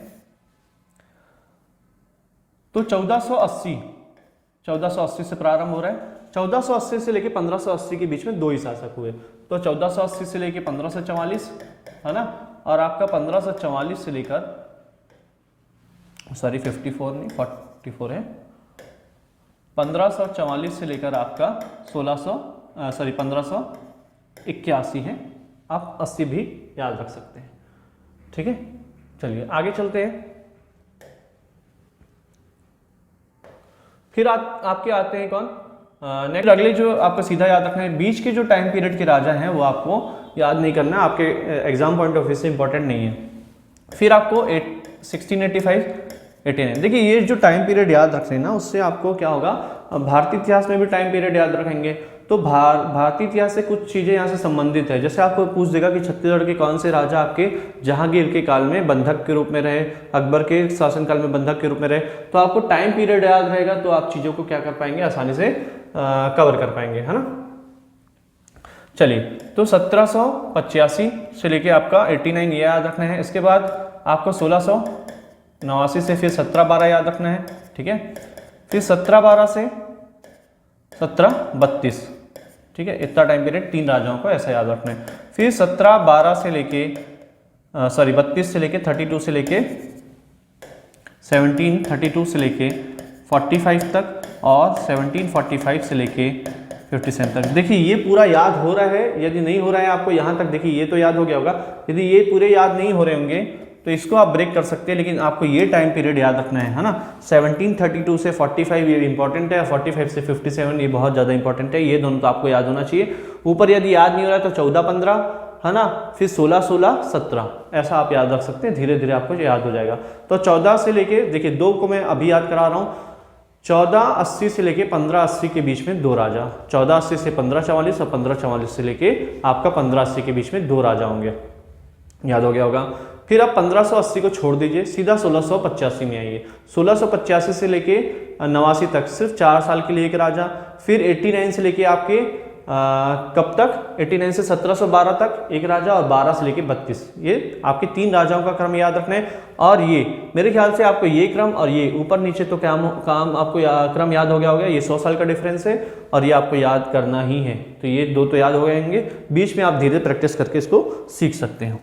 तो 1480 से प्रारंभ हो रहा है। 1480 से लेके 1580 के बीच में 2 ही शासक हुए। तो 1480 से लेके 1544, है ना, और आपका 1544 से लेकर 44 है, 1544 से लेकर आपका 1581 है। आप 80 भी याद रख सकते हैं। ठीक है, चलिए आगे चलते हैं। फिर आपके आते हैं कौन? नेक्स्ट अगले जो आपको सीधा याद रखना है, बीच के जो टाइम पीरियड के राजा हैं वो आपको याद नहीं करना, आपके एग्जाम पॉइंट ऑफ व्यू से इंपॉर्टेंट नहीं है। फिर आपको 1685, 89। देखिए ये जो टाइम पीरियड याद रखते हैं ना, उससे आपको क्या होगा, भारतीय इतिहास में भी टाइम पीरियड याद रखेंगे तो भारतीय इतिहास से कुछ चीज़ें यहाँ से संबंधित है। जैसे आपको पूछ देगा कि छत्तीसगढ़ के कौन से राजा आपके जहांगीर के काल में बंधक के रूप में रहे, अकबर के शासनकाल में बंधक के रूप में रहे, तो आपको टाइम पीरियड याद रहेगा तो आप चीज़ों को क्या कर पाएंगे, आसानी से कवर कर पाएंगे, है ना। चलिए, तो 1785 से लेके आपका 89 ये याद रखना है। इसके बाद आपको 1689 से फिर 1712 याद रखना है। ठीक है, फिर 1712 से 1732, ठीक है, इतना टाइम पीरियड 3 राजाओं को ऐसा याद रखना है। फिर 1712 से लेके 32 से लेके 32 से लेके 1732 से लेके 45 तक और 1745 से लेके 57 तक। देखिए ये पूरा याद हो रहा है, यदि नहीं हो रहा है आपको यहाँ तक, देखिए ये तो याद हो गया होगा। यदि ये पूरे याद नहीं हो रहे होंगे तो इसको आप ब्रेक कर सकते हैं, लेकिन आपको ये टाइम पीरियड याद रखना है ना। 1732 से 45 ये इंपॉर्टेंट है, 45 से 57 ये बहुत ज़्यादा इंपॉर्टेंट है। ये दोनों तो आपको याद होना चाहिए। ऊपर यदि याद नहीं हो रहा है तो 14-15, है ना, फिर 16-17 ऐसा आप याद रख सकते हैं। धीरे धीरे आपको याद हो जाएगा। तो 14 से लेके, देखिए 2 को मैं अभी याद करा रहा हूँ, 1480 से लेके 1580 के बीच में 2 राजा, 1480 से 1544 और 1544 से लेके आपका 1580 के बीच में 2 राजा होंगे, याद हो गया होगा। फिर आप 1580 को छोड़ दीजिए, सीधा 1685 में आइए। 1685 से लेके 89 तक सिर्फ 4 साल के लिए एक राजा। फिर 89 से लेके आपके कब तक, 89 से 1712 तक एक राजा और 12 से लेके 32, ये आपके 3 राजाओं का क्रम याद रखना है। और ये मेरे ख्याल से आपको ये क्रम और ये ऊपर नीचे तो काम आपको क्रम याद हो गया होगा। ये 100 साल का डिफरेंस है और ये आपको याद करना ही है, तो ये 2 तो याद हो जाएंगे, बीच में आप धीरे प्रैक्टिस करके इसको सीख सकते हो।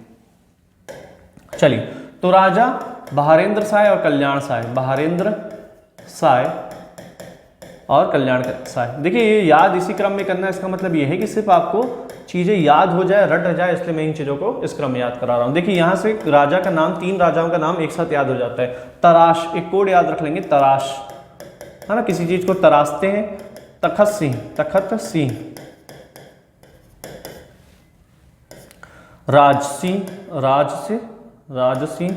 चलिए, तो राजा बहारेंद्र साय और कल्याण साय, बहारेंद्र साय और कल्याण साय, देखिए ये याद इसी क्रम में करना है। इसका मतलब ये है कि सिर्फ आपको चीज़ें याद हो जाए, रट जाए, इसलिए मैं इन चीज़ों को इस क्रम में याद करा रहा हूँ। देखिए यहाँ से राजा का नाम, 3 राजाओं का नाम एक साथ याद हो जाता है। तराश, एक कोड याद रख लेंगे, तराश, है ना, किसी चीज़ को तराशते हैं। तखत सिंह, तखत सिंह। राज सिंह, राज से राज सिंह,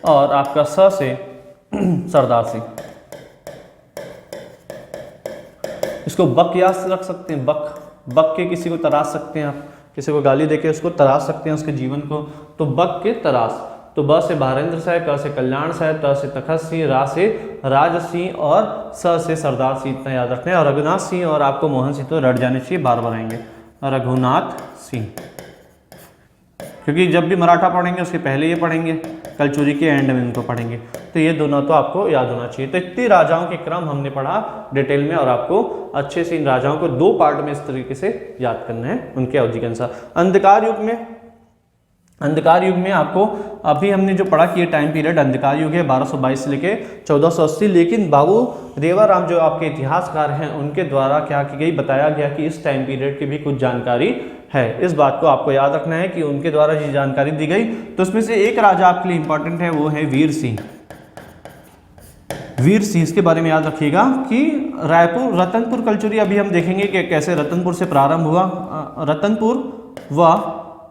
और आपका स से सरदार सिंह। इसको बक याद रख सकते हैं, बक, बक के किसी को तराश सकते हैं आप, किसी को गाली देके उसको तराश सकते हैं उसके जीवन को, तो बक के तराश। तो ब से बहारेंद्र साय, क से कल्याण साय, त से तखत सिंह, रा से राज सिंह और स से सरदार सिंह, इतना याद रखना है। और रघुनाथ सिंह और आपको मोहन सिंह तो रट जाने चाहिए, बार बार आएंगे, रघुनाथ सिंह, क्योंकि जब भी मराठा पढ़ेंगे उसके पहले ये पढ़ेंगे, कलचुरी के एंड में इनको पढ़ेंगे, तो ये दोनों तो आपको याद होना चाहिए। तो इतने राजाओं के क्रम हमने पढ़ा डिटेल में, और आपको अच्छे से इन राजाओं को 2 पार्ट में इस तरीके से याद करना है उनके अवधि के अनुसार। अंधकार युग में, अंधकार युग में आपको अभी हमने जो पढ़ा कि ये टाइम पीरियड अंधकार युग है, 1222 से लेके 1480, लेकिन बाबू रेवाराम जो आपके इतिहासकार हैं उनके द्वारा क्या की गई, बताया गया कि इस टाइम पीरियड की भी कुछ जानकारी है। इस बात को आपको याद रखना है कि उनके द्वारा ये जानकारी दी गई। तो उसमें से एक राजा आपके लिए इंपॉर्टेंट है, वो है वीर सिंह। वीर सिंह, इसके बारे में याद रखिएगा कि रायपुर, रतनपुर कलचुरी, अभी हम देखेंगे कि कैसे रतनपुर से प्रारंभ हुआ, रतनपुर व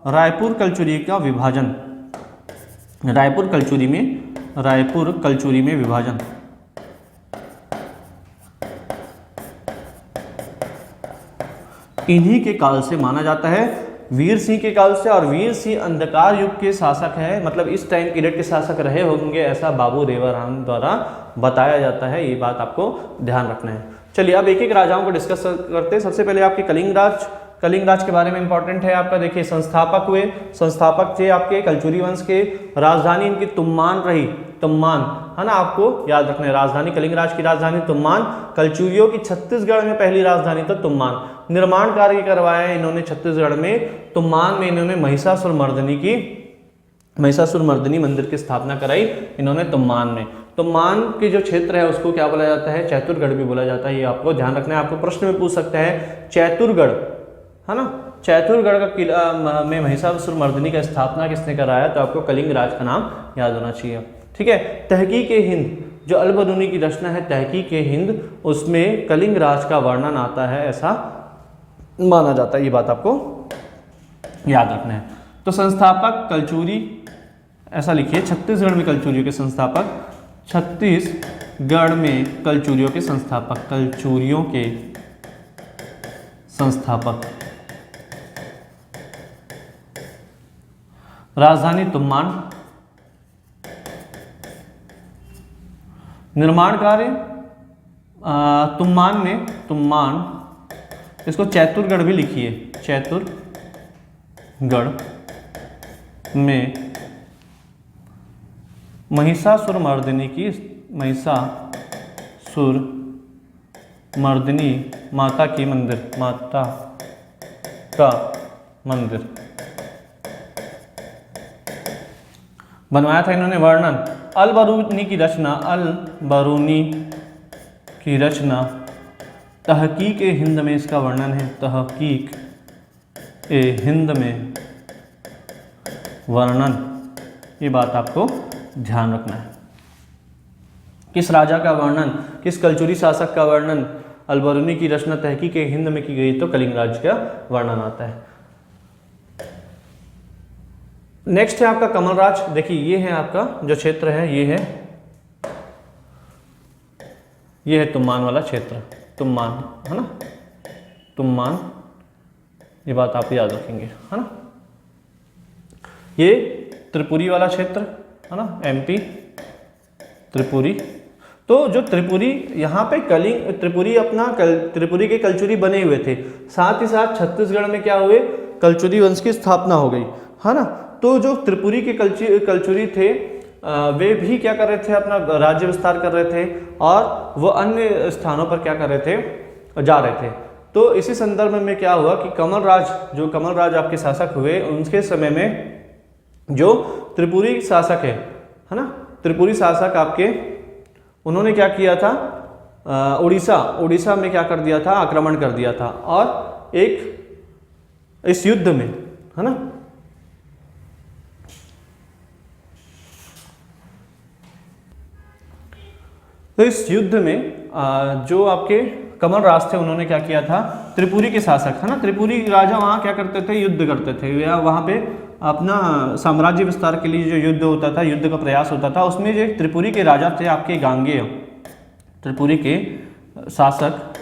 रायपुर कलचुरी का विभाजन, रायपुर कलचुरी में विभाजन। इन्हीं के काल से माना जाता है, वीर सिंह के काल से। और वीर सिंह अंधकार युग के शासक है, मतलब इस टाइम पीरियड के शासक रहे होंगे, ऐसा बाबू रेवाराम द्वारा बताया जाता है। ये बात आपको ध्यान रखना है। चलिए अब एक एक राजाओं को डिस्कस करते हैं। सबसे पहले आपके कलिंग राज, कलिंग राज के बारे में इंपॉर्टेंट है आपका, देखिए संस्थापक हुए, संस्थापक थे आपके कलचुरी वंश के। राजधानी इनकी तुम्मान रही, तुम्मान, है ना, आपको याद रखना है। राजधानी, कलिंग राज की राजधानी तुम्मान। कलचुरियों की छत्तीसगढ़ में पहली राजधानी तो तुम्मान। निर्माण कार्य करवाया है इन्होंने छत्तीसगढ़ में, तुम्मान में इन्होंने महिषासुर मर्दिनी मंदिर की स्थापना कराई इन्होंने तुम्मान में। तुम्मान के जो क्षेत्र है उसको क्या बोला जाता है, चैतुरगढ़ भी बोला जाता है। ये आपको ध्यान रखना है, आपको प्रश्न में पूछ सकता है चैतुरगढ़, है ना, चैतुरगढ़ का किला में महिषासुर मर्दिनी का स्थापना किसने कराया, तो आपको कलिंग राज का नाम याद होना चाहिए। ठीक है, तहकीक हिंद, जो अल बरूनी की रचना है तहकीक हिंद, उसमें कलिंग राज का वर्णन आता है, ऐसा माना जाता है। ये बात आपको याद रखना है। तो संस्थापक कलचुरी, ऐसा लिखिए, छत्तीसगढ़ में कलचुरियों के संस्थापक, छत्तीसगढ़ में कलचुरियों के संस्थापक, कलचुरियों के संस्थापक। राजधानी तुम्मान। निर्माण कार्य तुम्मान में, तुम्मान, इसको चैतुरगढ़ भी लिखिए, चैतुरगढ़ में महिषासुर मर्दिनी की, महिषासुर मर्दिनी माता की मंदिर, माता का मंदिर बनवाया था इन्होंने। वर्णन, अल बरूनी की रचना, अल बरूनी की रचना, तहकीक हिंद में इसका वर्णन है, तहकीक हिंद में वर्णन। ये बात आपको ध्यान रखना है। किस राजा का वर्णन, किस कलचुरी शासक का वर्णन अल बरूनी की रचना तहकीक हिंद में की गई, तो कलिंग राज का वर्णन आता है। नेक्स्ट है आपका कमल राज। देखिए ये है आपका जो क्षेत्र है, ये है तुम्मान वाला क्षेत्र, तुम्मान, है ना, तुम्मान, ये बात आप याद रखेंगे, है ना। ये त्रिपुरी वाला क्षेत्र, है ना, एमपी त्रिपुरी। तो जो त्रिपुरी यहाँ पे कलिंग त्रिपुरी त्रिपुरी के कलचुरी बने हुए थे, साथ ही साथ छत्तीसगढ़ में क्या हुए, कलचुरी वंश की स्थापना हो गई, है ना। तो जो त्रिपुरी के कलचुरी थे वे भी क्या कर रहे थे, अपना राज्य विस्तार कर रहे थे और वो अन्य स्थानों पर क्या कर रहे थे, जा रहे थे। तो इसी संदर्भ में क्या हुआ कि कमल राज आपके शासक हुए, उनके समय में जो त्रिपुरी शासक है ना, त्रिपुरी शासक आपके, उन्होंने क्या किया था, उड़ीसा में क्या कर दिया था, आक्रमण कर दिया था। और इस युद्ध में, है ना, तो इस युद्ध में जो आपके कमल राज थे, उन्होंने क्या किया था, त्रिपुरी के शासक, है ना, त्रिपुरी राजा वहाँ क्या करते थे, युद्ध करते थे, या वहाँ पे अपना साम्राज्य विस्तार के लिए जो युद्ध होता था, युद्ध का प्रयास होता था, उसमें जो त्रिपुरी के राजा थे आपके गांगेय, त्रिपुरी के शासक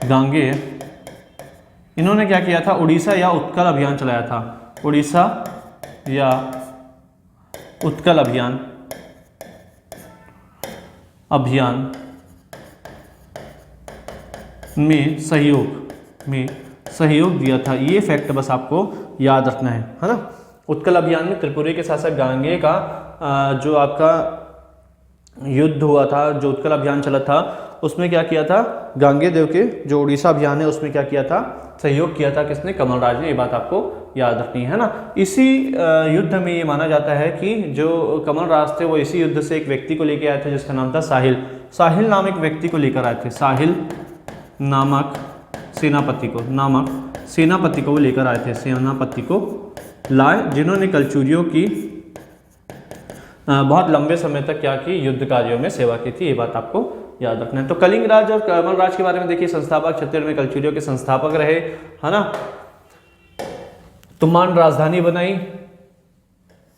गांगेय, इन्होंने क्या किया था, उड़ीसा या उत्कल अभियान चलाया था, उड़ीसा या उत्कल अभियान में सहयोग दिया था। ये फैक्ट बस आपको याद रखना है ना। उत्कल अभियान में त्रिपुरी के शासक गांगेय का जो आपका युद्ध हुआ था, जो उत्कल अभियान चला था, उसमें क्या किया था, गांगेय देव के जो उड़ीसा अभियान है उसमें क्या किया था, सहयोग किया था किसने, कमल राज ने। ये बात आपको याद रखनी है ना। इसी युद्ध में ये माना जाता है कि जो कमल राज थे वो इसी युद्ध से एक व्यक्ति को लेकर आए थे जिसका नाम था साहिल नाम एक व्यक्ति को लेकर आए थे, साहिल नामक सेनापति को लेकर आए थे, सेनापति को लाए, जिन्होंने कलचुरियों की बहुत लंबे समय तक क्या की, युद्ध कार्यों में सेवा की थी। ये बात आपको याद रखना है। तो कलिंग राज और कमल राज के बारे में देखिए, संस्थापक छत्तीसगढ़ में कलचुरियों के संस्थापक रहे, है ना। तुम्मान राजधानी बनाई,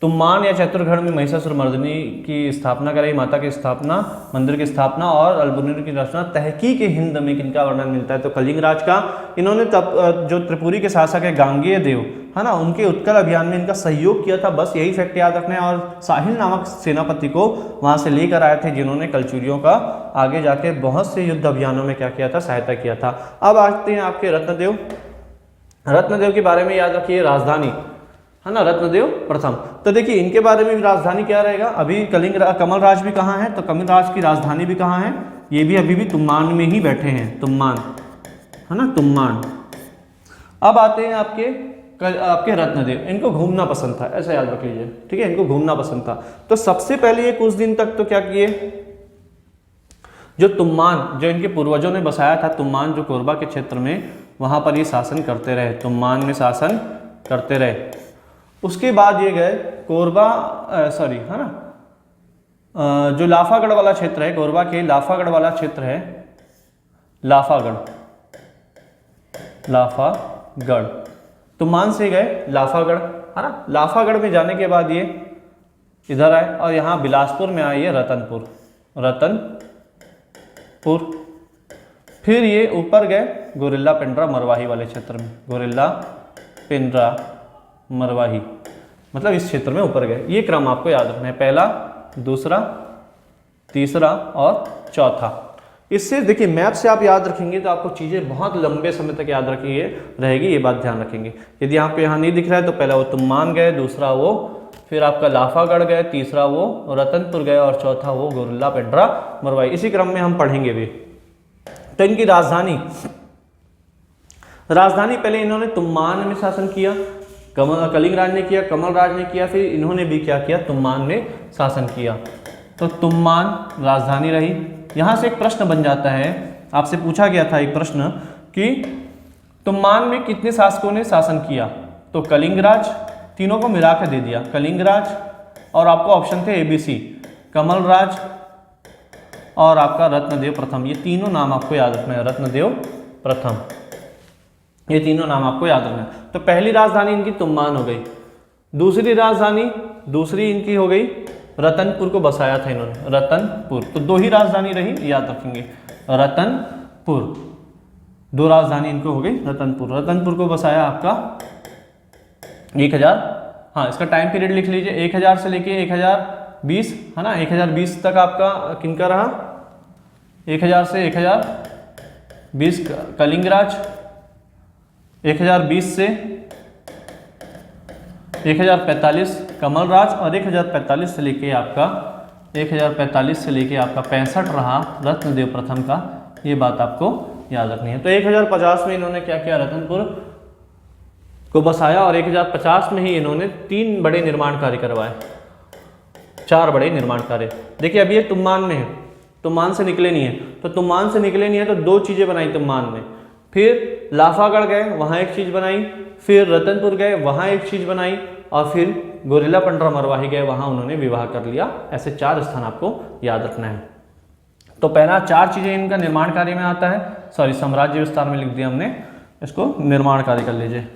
तुम्मान या चतुर्गढ़ में महिषासुर मर्दिनी की स्थापना कराई, माता की स्थापना, मंदिर की स्थापना और अल्बुनिर की रचना। तहकीक हिंद में किनका वर्णन मिलता है, तो कलिंग राज का। इन्होंने तब जो त्रिपुरी के शासक है गांगेय देव, है ना, उनके उत्कल अभियान में इनका सहयोग किया था, बस यही फैक्ट याद रखना है। और साहिल नामक सेनापति को वहां से लेकर आए थे, जिन्होंने कलचुरियों का आगे जाके बहुत से युद्ध अभियानों में क्या किया था, सहायता किया था। अब आते हैं आपके रत्नदेव के बारे में याद रखिए, राजधानी, है ना, रत्नदेव प्रथम। तो देखिए इनके बारे में भी राजधानी क्या रहेगा, अभी कमल राज भी कहाँ है, तो कमल राज की राजधानी भी कहाँ है, ये भी अभी भी तुम्मान में ही बैठे हैं, तुम्मान, है ना, तुम्मान। अब आते हैं आपके रत्नदेव, इनको घूमना पसंद था, ऐसा याद रख लीजिए, ठीक है, इनको घूमना पसंद था। तो सबसे पहले ये कुछ दिन तक तो क्या किए, जो तुम्मान, जो इनके पूर्वजों ने बसाया था, तुम्मान जो कोरबा के क्षेत्र में, वहां पर ये शासन करते रहे, तुम्मान में शासन करते रहे। उसके बाद ये गए कोरबा, है ना, जो लाफागढ़ वाला क्षेत्र है, कोरबा के लाफागढ़ वाला क्षेत्र है, लाफागढ़, तुम्मान से गए लाफागढ़, है ना। लाफागढ़ में जाने के बाद ये इधर आए और यहाँ बिलासपुर में आए ये रतनपुर, फिर ये ऊपर गए गोरिल्ला पेंड्रा मरवाही वाले क्षेत्र में, गोरिल्ला पेंड्रा मरवाही, मतलब इस क्षेत्र में ऊपर गए। ये क्रम आपको याद रखना है, पहला, दूसरा, तीसरा और चौथा। इससे देखिए मैप से आप याद रखेंगे तो आपको चीज़ें बहुत लंबे समय तक याद रहेगी, ये बात ध्यान रखेंगे। यदि आपको यहाँ नहीं दिख रहा है तो पहला वो तुम्मान गए, दूसरा वो, फिर आपका लाफागढ़ गए, तीसरा वो रतनपुर गए और चौथा वो गोरिल्ला पेंड्रा मरवाही। इसी क्रम में हम पढ़ेंगे भी। तो इनकी राजधानी पहले इन्होंने तुम्मान में शासन किया, कलिंग राज ने किया, कमल राज ने किया, फिर इन्होंने भी क्या किया, तुम्मान में शासन किया। तो तुम्मान राजधानी रही। यहाँ से एक प्रश्न बन जाता है, आपसे पूछा गया था एक प्रश्न कि तुम्मान में कितने शासकों ने शासन किया, तो कलिंग राज, तीनों को मिलाकर दे दिया, कलिंग राज, और आपको ऑप्शन थे ABC, कमल राज और आपका रत्नदेव प्रथम। ये तीनों नाम आपको याद रखना है, रत्नदेव प्रथम, ये तीनों नाम आपको याद रखना है। तो पहली राजधानी इनकी तुम्मान हो गई, दूसरी इनकी हो गई रतनपुर को बसाया था इन्होंने, रतनपुर। तो दो ही राजधानी रही, याद रखेंगे, रतनपुर, दो राजधानी इनको हो गई रतनपुर। रतनपुर को बसाया आपका हाँ, इसका टाइम पीरियड लिख लीजिए, 1000 से लेके 1020 है ना, 1020 तक आपका किनका रहा, 1000 से 1020 कलिंग राज, 1020 से 1045 कमल राज, और 1045 से लेके आपका 65 रहा रत्नदेव प्रथम का। ये बात आपको याद रखनी है। तो 1050 में इन्होंने क्या किया, रतनपुर को बसाया, और 1050 में ही इन्होंने 3 बड़े निर्माण कार्य करवाए, 4 बड़े निर्माण कार्य। देखिए अभी ये तुम्मान में है, तुम्मान से निकले नहीं है, तो तुम्मान से निकले नहीं है तो 2 चीज़ें बनाई तुम्मान में, फिर लाफागढ़ गए वहाँ एक चीज़ बनाई, फिर रतनपुर गए वहाँ एक चीज़ बनाई, और फिर गोरिल्ला पंडरा मरवाही गए वहाँ उन्होंने विवाह कर लिया। ऐसे 4 स्थान आपको याद रखना है। तो पहला 4 चीज़ें इनका निर्माण कार्य में आता है, सॉरी साम्राज्य विस्तार में लिख दिया हमने, इसको निर्माण कार्य कर लीजिए,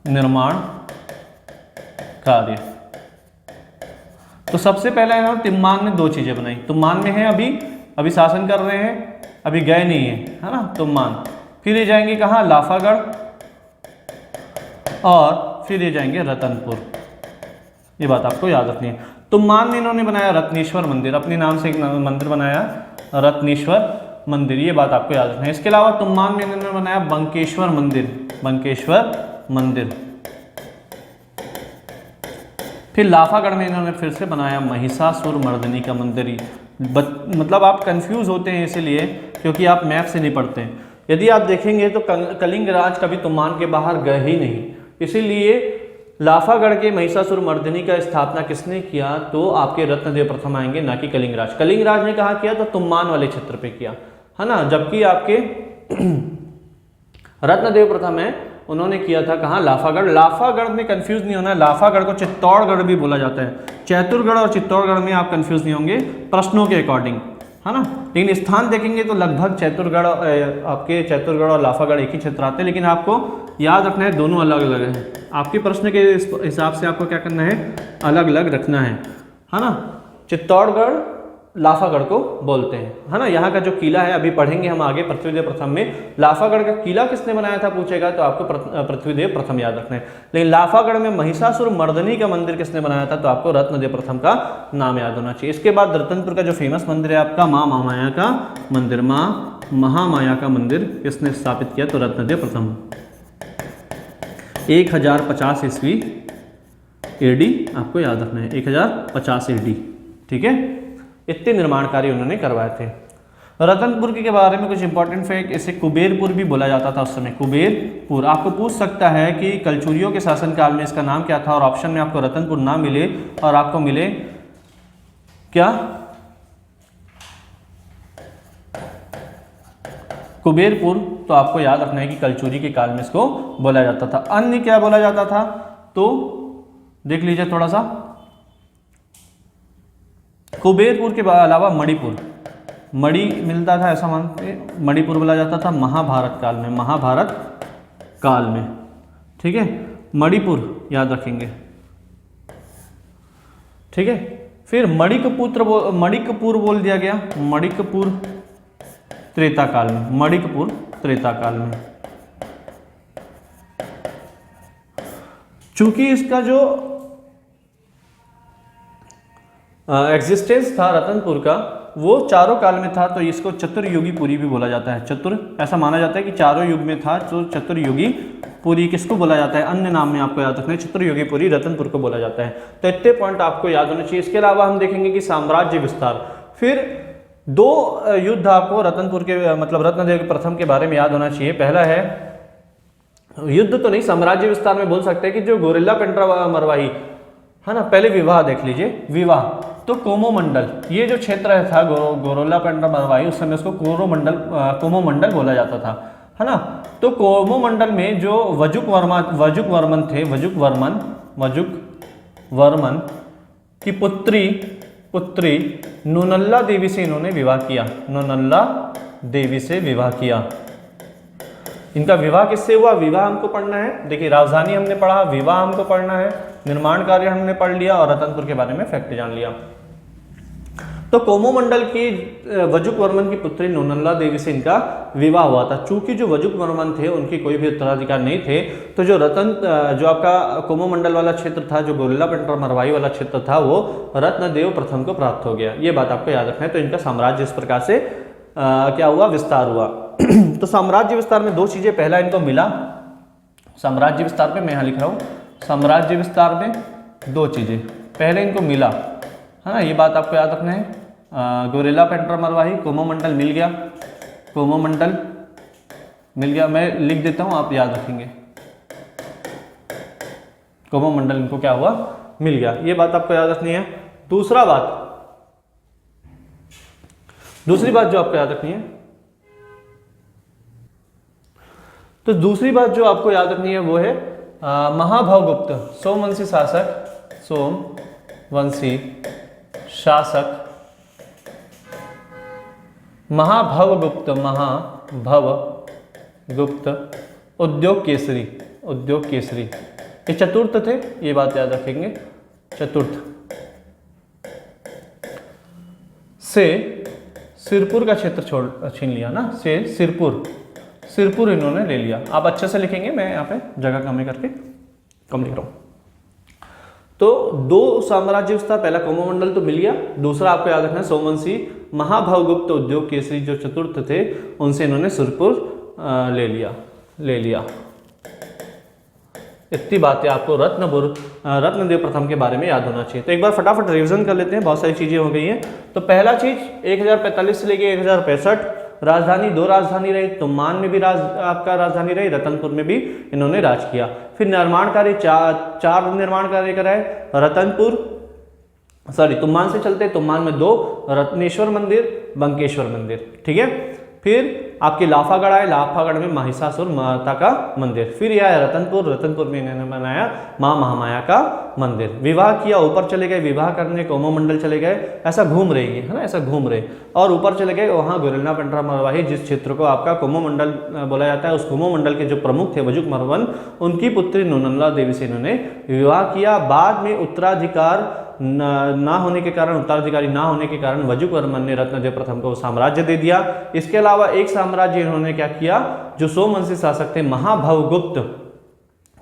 निर्माण कार्य। तो सबसे पहले इन्होंने तिम्मान में 2 चीजें बनाई, तुम्मान में है अभी शासन कर रहे हैं, अभी गए नहीं है ना तुम्मान, फिर ये जाएंगे कहाँ, लाफागढ़, और फिर ये जाएंगे रतनपुर। ये बात आपको याद रखनी है। तुम्मान में इन्होंने बनाया रत्नेश्वर मंदिर, अपने नाम से एक मंदिर बनाया रत्नेश्वर मंदिर, ये बात आपको याद रखनी है। इसके अलावा तुम्मान में इन्होंने बनाया बंकेश्वर मंदिर। फिर लाफागढ़ में इन्होंने फिर से बनाया महिषासुर मर्दिनी का मंदिर। मतलब आप कंफ्यूज होते हैं इसीलिए क्योंकि आप मैप से नहीं पढ़ते हैं। यदि आप देखेंगे तो कलिंग राज कभी तुम्मान के बाहर गए ही नहीं, इसीलिए लाफागढ़ के महिषासुर मर्दिनी का स्थापना किसने किया, तो आपके रत्नदेव प्रथम आएंगे, ना कि कलिंग राज। कलिंग राज ने कहा किया, तो तुम्मान वाले क्षेत्र पे किया, है ना, जबकि आपके रत्नदेव प्रथम है उन्होंने किया था कहाँ, लाफागढ़ में कंफ्यूज नहीं होना है, लाफागढ़ को चित्तौड़गढ़ भी बोला जाता है। चैतुरगढ़ और चित्तौड़गढ़ में आप कंफ्यूज नहीं होंगे प्रश्नों के अकॉर्डिंग, है ना, लेकिन स्थान देखेंगे तो लगभग आपके चैतुरगढ़ और लाफागढ़ एक ही क्षेत्र आते हैं, लेकिन आपको याद रखना है दोनों अलग अलग हैं। आपके प्रश्न के हिसाब से आपको क्या करना है, अलग अलग रखना है ना। चित्तौड़गढ़ लाफागढ़ को बोलते हैं, है ना। यहाँ का जो किला है अभी पढ़ेंगे हम आगे पृथ्वीदेव प्रथम में, लाफागढ़ का किला किसने बनाया था पूछेगा तो आपको पृथ्वीदेव प्रथम याद रखना है। लेकिन लाफागढ़ में महिषासुर मर्दिनी का मंदिर किसने बनाया था, तो आपको रत्नदेव प्रथम का नाम याद होना चाहिए। इसके बाद रतनपुर का जो फेमस मंदिर है आपका माँ महामाया का मंदिर, माँ महामाया का मंदिर किसने स्थापित किया, तो रत्नदेव प्रथम। 1050 ईस्वी AD आपको याद रखना है, 1050 AD, ठीक है। इतने निर्माण कार्य उन्होंने करवाए थे। रतनपुर के बारे में कुछ इंपॉर्टेंट फैक्ट, इसे कुबेरपुर भी बोला जाता था उस समय, कुबेरपुर। आपको पूछ सकता है कि कलचुरियों के शासनकाल में इसका नाम क्या था, और ऑप्शन में आपको रतनपुर ना मिले और आपको मिले क्या, कुबेरपुर, तो आपको याद रखना है कि कलचुरी के काल में इसको बोला जाता था। अन्य क्या बोला जाता था, तो देख लीजिए थोड़ा सा, कुबेरपुर के अलावा मणि मिलता था, ऐसा मानते, मणिपुर बोला जाता था महाभारत काल में, ठीक है, मणिपुर याद रखेंगे, ठीक है। फिर मणिकपुर बोल दिया गया, मणिकपुर त्रेता काल में, चूंकि इसका जो एग्जिस्टेंस था रतनपुर का वो चारों काल में था, तो इसको चतुर्युगी पुरी भी बोला जाता है। ऐसा माना जाता है कि चारों युग में था, तो चतुर्युगी पुरी किसको बोला जाता है, अन्य नाम में आपको याद रखना है, चतुर्युगी पुरी रतनपुर को बोला जाता है। तो इतने पॉइंट आपको याद होने चाहिए। इसके अलावा हम देखेंगे कि साम्राज्य विस्तार, फिर 2 युद्ध आपको रतनपुर के मतलब रत्नदेव प्रथम के बारे में याद होना चाहिए। पहला है युद्ध तो नहीं, साम्राज्य विस्तार में बोल सकते हैं कि जो गोरिल्ला पेंड्रा मरवाही, है ना। पहले विवाह देख लीजिए, विवाह तो कोमोमंडल, ये जो क्षेत्र था गोरिल्ला पेंड्रा मरवाही, उस समय उसको कोमोमंडल बोला जाता था, है ना। तो कोमोमंडल में जो वजुक वर्मन थे, वजुक वर्मन की पुत्री नूनल्ला देवी से इन्होंने विवाह किया। इनका विवाह किससे हुआ, विवाह हमको पढ़ना है। देखिए राजधानी हमने पढ़ा, विवाह हमको पढ़ना है, निर्माण कार्य हमने पढ़ लिया और रतनपुर के बारे में फैक्ट जान लिया। तो कोमोमंडल की वजुक वर्मन की पुत्री नोनल्ला देवी से इनका विवाह हुआ था। चूंकि जो वजुक वर्मन थे उनकी कोई भी उत्तराधिकार नहीं थे, तो जो जो आपका कोमोमंडल वाला क्षेत्र था, जो गोरिल्लापेंट और मरवाई वाला क्षेत्र था, वो रत्नदेव प्रथम को प्राप्त हो गया। ये बात आपको याद रखना है। तो इनका साम्राज्य इस प्रकार से क्या हुआ, विस्तार हुआ। तो साम्राज्य विस्तार में दो चीजें, पहला इनको मिला, साम्राज्य विस्तार पे मैं यहाँ लिख रहा हूँ, साम्राज्य विस्तार में दो चीजें, पहले इनको मिला, है ना, ये बात आपको याद रखना है। गोरिल्लापेंट और मरवाही, कोमोमंडल मिल गया, कोमोमंडल मिल गया, मैं लिख देता हूँ, आप याद रखेंगे। कोमोमंडल इनको क्या हुआ, मिल गया, ये बात आपको याद रखनी है। दूसरी बात जो आपको याद रखनी है, तो दूसरी बात जो आपको याद रखनी है वो है महाभवगुप्त, सोमवंशी शासक, सोमवंशी शासक महाभवगुप्त उद्योग केसरी, ये चतुर्थ थे, ये बात याद रखेंगे, चतुर्थ से सिरपुर का क्षेत्र छीन लिया ना, से सिरपुर इन्होंने ले लिया। आप अच्छे से लिखेंगे, मैं यहाँ पे जगह कमी करके कम लिख रहा हूँ। तो दो साम्राज्य विस्तार, पहला कोमोमंडल तो मिल गया, दूसरा आपको याद रखना है सोमवंशी महाभवगुप्त उद्योग केसरी जो चतुर्थ थे, उनसे इन्होंने सिरपुर ले लिया। इतनी बातें आपको रत्नदेव प्रथम के बारे में याद होना चाहिए। तो एक बार फटाफट रिवीजन कर लेते हैं, बहुत सारी चीजें हो गई हैं। तो पहला चीज 1045 से लेके 1065 राजधानी, दो राजधानी रही, तुमान में भी आपका राजधानी रही, रतनपुर में भी इन्होंने राज किया। फिर निर्माण कार्य चार निर्माण कार्य कराए, तुमान से चलते, तुमान में 2, रत्नेश्वर मंदिर, बंकेश्वर मंदिर, ठीक है। फिर आपके लाफागढ़ आए, लाफागढ़ में महिषासुर माता का मंदिर। फिर यह आया रतनपुर में इन्होंने बनाया माँ महामाया का मंदिर। विवाह किया, ऊपर चले गए, विवाह करने कोमोमंडल चले गए, ऐसा घूम रहे है ना, ऐसा घूम रहे, और ऊपर चले गए वहाँ गोरिल्लापेंट और मरवाही, जिस क्षेत्र को आपका कोमोमंडल बोला जाता है, उस कोमोमंडल के जो प्रमुख थे वजुक मरवन, उनकी पुत्री नोनल्ला देवी से इन्होंने विवाह किया। बाद में उत्तराधिकारी ना होने के कारण वजुक वर्मन ने रत्नदेव प्रथम को साम्राज्य दे दिया। इसके अलावा एक साम्राज्य इन्होंने क्या किया, जो सोमवंशी शासक थे महाभवगुप्त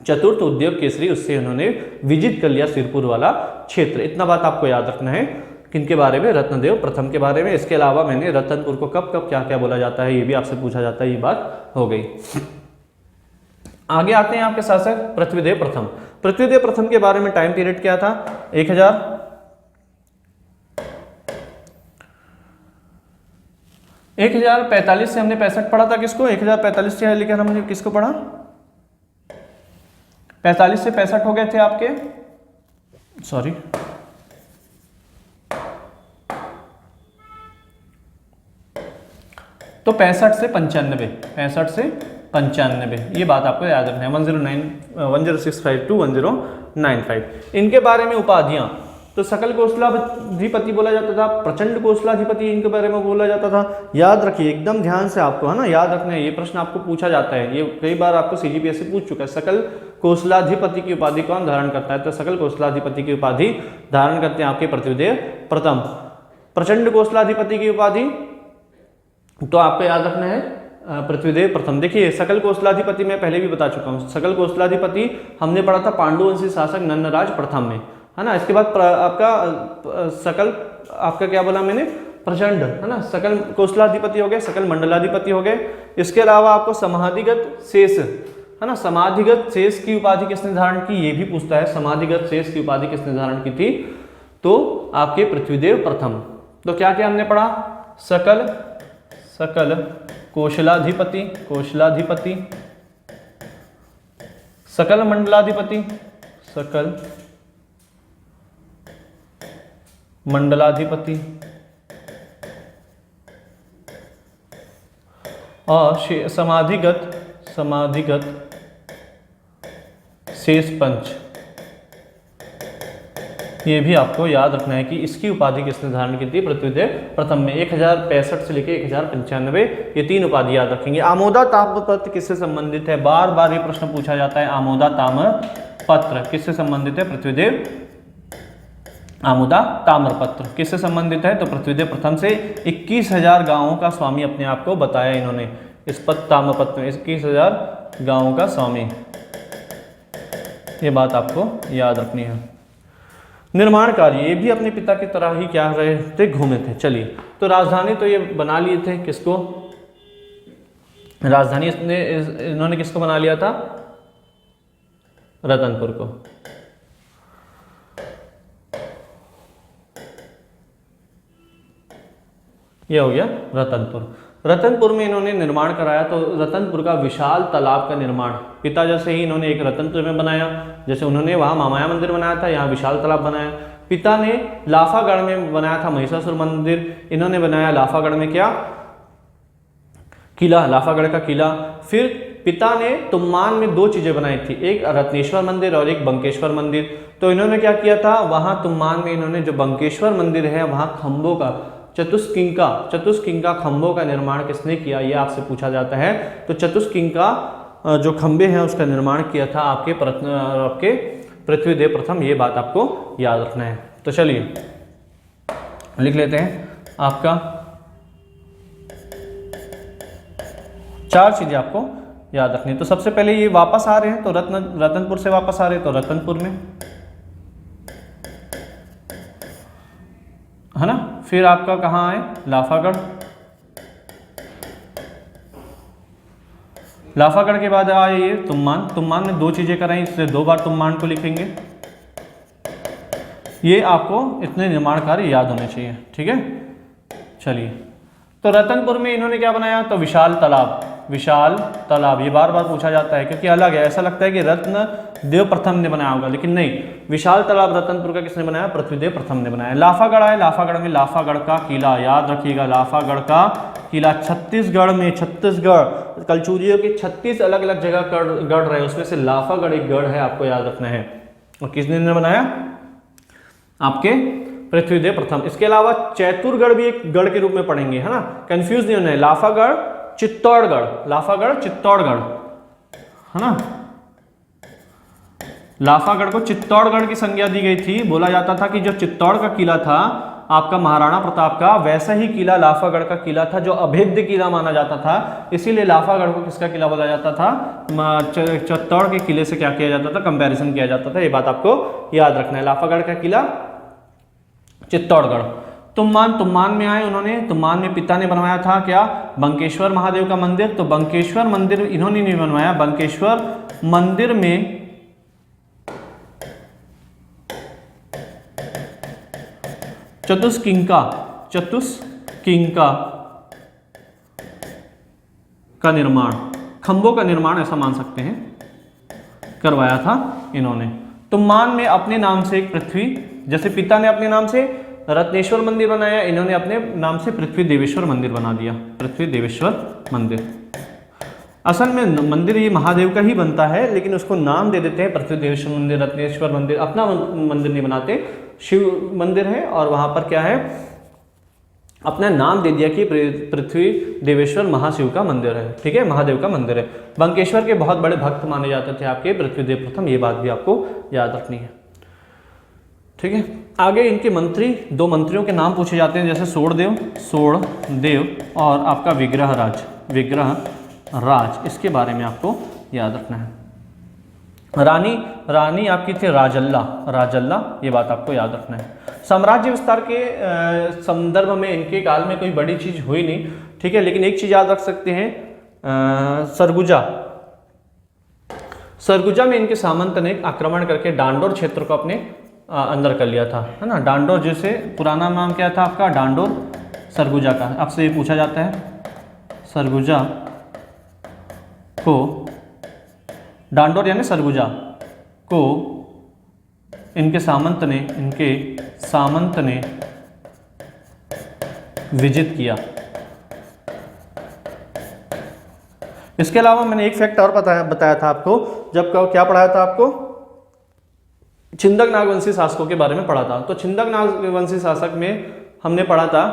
चतुर्थ उद्योग केसरी, उससे इन्होंने विजित कर लिया सिरपुर वाला क्षेत्र। इतना बात आपको याद रखना है, किनके बारे में, रत्नदेव प्रथम के बारे में। इसके अलावा मैंने रतनपुर को कब कब क्या क्या बोला जाता है ये भी आपसे पूछा जाता है, ये बात हो गई। आगे आते हैं आपके शासक पृथ्वीदेव प्रथम। पृथ्वीदेव प्रथम के बारे में टाइम पीरियड क्या था, 1045 से हमने 65 पढ़ा था, किसको 1045 से लेकर हमने किसको पढ़ा, 45 से 65 हो गए थे आपके, सॉरी तो 65 से 95, ये बात आपको याद रखना है। 1065 to 1095। इनके बारे में उपाधियां, तो सकल कोसलाधिपति बोला जाता था, प्रचंड कोसलाधिपति इनके बारे में बोला जाता था। याद रखिए एकदम ध्यान से, आपको है ना याद रखना है, ये प्रश्न आपको पूछा जाता है, ये कई बार आपको सीजीपीएससी पूछ चुका है। सकल कोसलाधिपति की उपाधि कौन धारण करता है, तो सकल कोसलाधिपति की उपाधि धारण करते हैं आपके पृथ्वीदेव प्रथम। प्रचंड कोसलाधिपति की उपाधि तो आपको याद रखना है पृथ्वीदेव प्रथम। देखिए सकल कोसलाधिपति मैं पहले भी बता चुका हूँ, सकल कोसलाधिपति हमने पढ़ा था पांडुवंशी शासक नन्नराज प्रथम में, है ना। इसके बाद आपका सकल आपका क्या बोला मैंने, प्रचंड, है ना। सकल कोसलाधिपति हो गए, सकल मंडलाधिपति हो गए। इसके अलावा आपको समाधिगत शेष, है ना, समाधिगत शेष की उपाधि किसने धारण की, ये भी पूछता है, समाधिगत शेष की उपाधि किसने धारण की थी, तो आपके पृथ्वीदेव प्रथम। तो क्या क्या हमने पढ़ा, सकल कोशलाधिपति, सकल मंडलाधिपति, और समाधिगत शेष पंच। ये भी आपको याद रखना है कि इसकी उपाधि किसने धारण की थी, पृथ्वीदेव प्रथम में। 1065 से लेकर 1095 ये 3 उपाधि याद रखेंगे। आमोदा ताम्रपत्र किससे संबंधित है, बार बार ये प्रश्न पूछा जाता है। आमोदा ताम्रपत्र किससे संबंधित है, पृथ्वीदेव आमुदा ताम्रपत्र किससे संबंधित है? तो पृथ्वीदेव प्रथम से 21,000 गांवों का स्वामी अपने आप को बताया इन्होंने इस ताम्रपत्र में, 21,000 गांवों का स्वामी। ये बात आपको याद रखनी है। निर्माण कार्य, ये भी अपने पिता की तरह ही क्या रहे थे, घूमे थे। चलिए, तो राजधानी तो ये बना लिए थे, किसको? राजधानी इन्होंने किसको बना लिया था? रतनपुर को। ये हो गया रतनपुर। रतनपुर में इन्होंने निर्माण कराया, तो रतनपुर का विशाल तालाब का निर्माण पिता जैसे ही इन्होंने एक रतनपुर में बनाया, जैसे उन्होंने वहाँ महामाया मंदिर बनाया था, यहाँ विशाल तालाब बनाया। पिता ने लाफागढ़ में बनाया था महिषासुर मंदिर, इन्होंने बनाया लाफागढ़ में क्या? किला, लाफागढ़ का किला। फिर पिता ने तुम्मान में 2 चीजें बनाई थी, एक रत्नेश्वर मंदिर और एक बंकेश्वर मंदिर। तो इन्होंने क्या किया था, वहाँ तुम्मान में इन्होंने जो बंकेश्वर मंदिर है वहाँ खंभों का, चतुष्किंका खंभों का निर्माण किसने किया, ये आपसे पूछा जाता है। तो चतुष्किंका जो खंभे हैं उसका निर्माण किया था आपके पृथ्वीदेव प्रथम, ये बात आपको याद रखना है। तो चलिए लिख लेते हैं, आपका 4 चीजें आपको याद रखनी है। तो सबसे पहले ये वापस आ रहे हैं, तो रतनपुर से वापस आ रहे हैं, तो रतनपुर में है ना। फिर आपका कहाँ है? लाफागढ़। लाफागढ़ के बाद आए ये तुम्मान। तुम्मान में 2 चीजें कराई, इसलिए 2 बार तुम्मान को लिखेंगे। ये आपको इतने निर्माण कार्य याद होने चाहिए, ठीक है। चलिए, तो रतनपुर में इन्होंने क्या बनाया? तो विशाल तालाब। विशाल तालाब ये बार बार पूछा जाता है क्योंकि अलग है, ऐसा लगता है कि रत्नदेव प्रथम ने बनाया होगा, लेकिन नहीं। विशाल तालाब रतनपुर का किसने बनाया? पृथ्वीदेव प्रथम ने बनाया। लाफागढ़ आए, लाफागढ़ में लाफागढ़ का किला, याद रखिएगा, लाफागढ़ का किला छत्तीसगढ़ में। छत्तीसगढ़ कलचूरियों की 36 अलग अलग जगह गढ़ रहे, उसमें से लाफागढ़ एक गढ़ है, आपको याद रखना है। और किसने बनाया? आपके पृथ्वीदेव प्रथम। इसके अलावा चैतुरगढ़ भी एक गढ़ के रूप में पढ़ेंगे, है ना, कंफ्यूज नहीं होना है। लाफागढ़ चित्तौड़गढ़, लाफागढ़ चित्तौड़गढ़, है ना। लाफागढ़ को चित्तौड़गढ़ की संज्ञा दी गई थी। बोला जाता था कि जो चित्तौड़ का किला था आपका महाराणा प्रताप का, वैसा ही किला लाफागढ़ का किला था जो अभेद्य किला माना जाता था। इसीलिए लाफागढ़ को किसका किला बोला जाता था? चित्तौड़ के किले से क्या किया जाता था? कंपैरिजन किया जाता था। ये बात आपको याद रखना है। लाफागढ़ का किला चित्तौड़गढ़। तुम्मान में आए उन्होंने। तुम्मान में पिता ने बनवाया था क्या? बंकेश्वर महादेव का मंदिर। तो बंकेश्वर मंदिर इन्होंने नहीं बनवाया, बंकेश्वर मंदिर में चतुष्किंका का निर्माण, खंभों का निर्माण ऐसा मान सकते हैं, करवाया था इन्होंने। तुम्मान में अपने नाम से एक पृथ्वी, जैसे पिता ने अपने नाम से रत्नेश्वर मंदिर बनाया, इन्होंने अपने नाम से पृथ्वी देवेश्वर मंदिर बना दिया, पृथ्वी देवेश्वर मंदिर। असल में मंदिर ये महादेव का ही बनता है, लेकिन उसको नाम दे देते हैं पृथ्वी देवेश्वर मंदिर, रत्नेश्वर मंदिर। अपना मंदिर नहीं बनाते, शिव मंदिर है और वहां पर क्या है, अपना नाम दे दिया कि पृथ्वी देवेश्वर महाशिव का मंदिर है, ठीक है, महादेव का मंदिर है। बंकेश्वर के बहुत बड़े भक्त माने जाते थे आपके पृथ्वीदेव प्रथम, ये बात भी आपको याद रखनी है, ठीक है। आगे इनके मंत्री, 2 मंत्रियों के नाम पूछे जाते हैं, जैसे सोड़देव और आपका विग्रहराज, इसके बारे में आपको याद रखना है। रानी आपकी थी राजल्ला, ये बात आपको याद रखना है। साम्राज्य विस्तार के संदर्भ में इनके काल में कोई बड़ी चीज हुई नहीं, ठीक है, लेकिन एक चीज याद रख सकते हैं, सरगुजा में इनके सामंत ने आक्रमण करके डांडोर क्षेत्र को अपने अंदर कर लिया था, है ना। डांडोर, जैसे पुराना नाम क्या था आपका? डांडोर सरगुजा का। आपसे ये पूछा जाता है, सरगुजा को, डांडोर यानी सरगुजा को इनके सामंत ने विजित किया। इसके अलावा मैंने एक फैक्ट और बताया था आपको, जब क्या पढ़ाया था आपको? छिंदक नागवंशी शासकों के बारे में पढ़ा था। तो छिंदक नागवंशी शासक में हमने पढ़ा था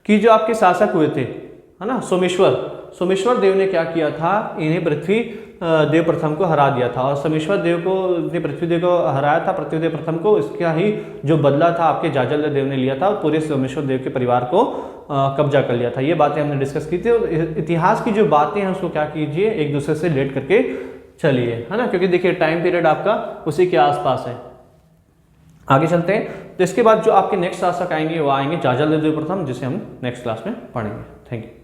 कि जो आपके शासक हुए थे, है ना, सोमेश्वर, सोमेश्वर देव ने क्या किया था, इन्हें पृथ्वी देव प्रथम को हरा दिया था, और सोमेश्वर देव को ने पृथ्वी देव को हराया था, पृथ्वी देव प्रथम को। इसका ही जो बदला था आपके जाजल देव ने लिया था, पूरे सोमेश्वर देव के परिवार को कब्जा कर लिया था। ये बातें हमने डिस्कस की थी। और इतिहास की जो बातें हैं उसको क्या कीजिए, एक दूसरे से रिलेट करके चलिए, है ना, क्योंकि देखिए टाइम पीरियड आपका उसी के आसपास है। आगे चलते हैं। तो इसके बाद जो आपके नेक्स्ट क्लास तक आएंगे वो आएंगे जाजल देव प्रथम, जिसे हम नेक्स्ट क्लास में पढ़ेंगे। Thank you.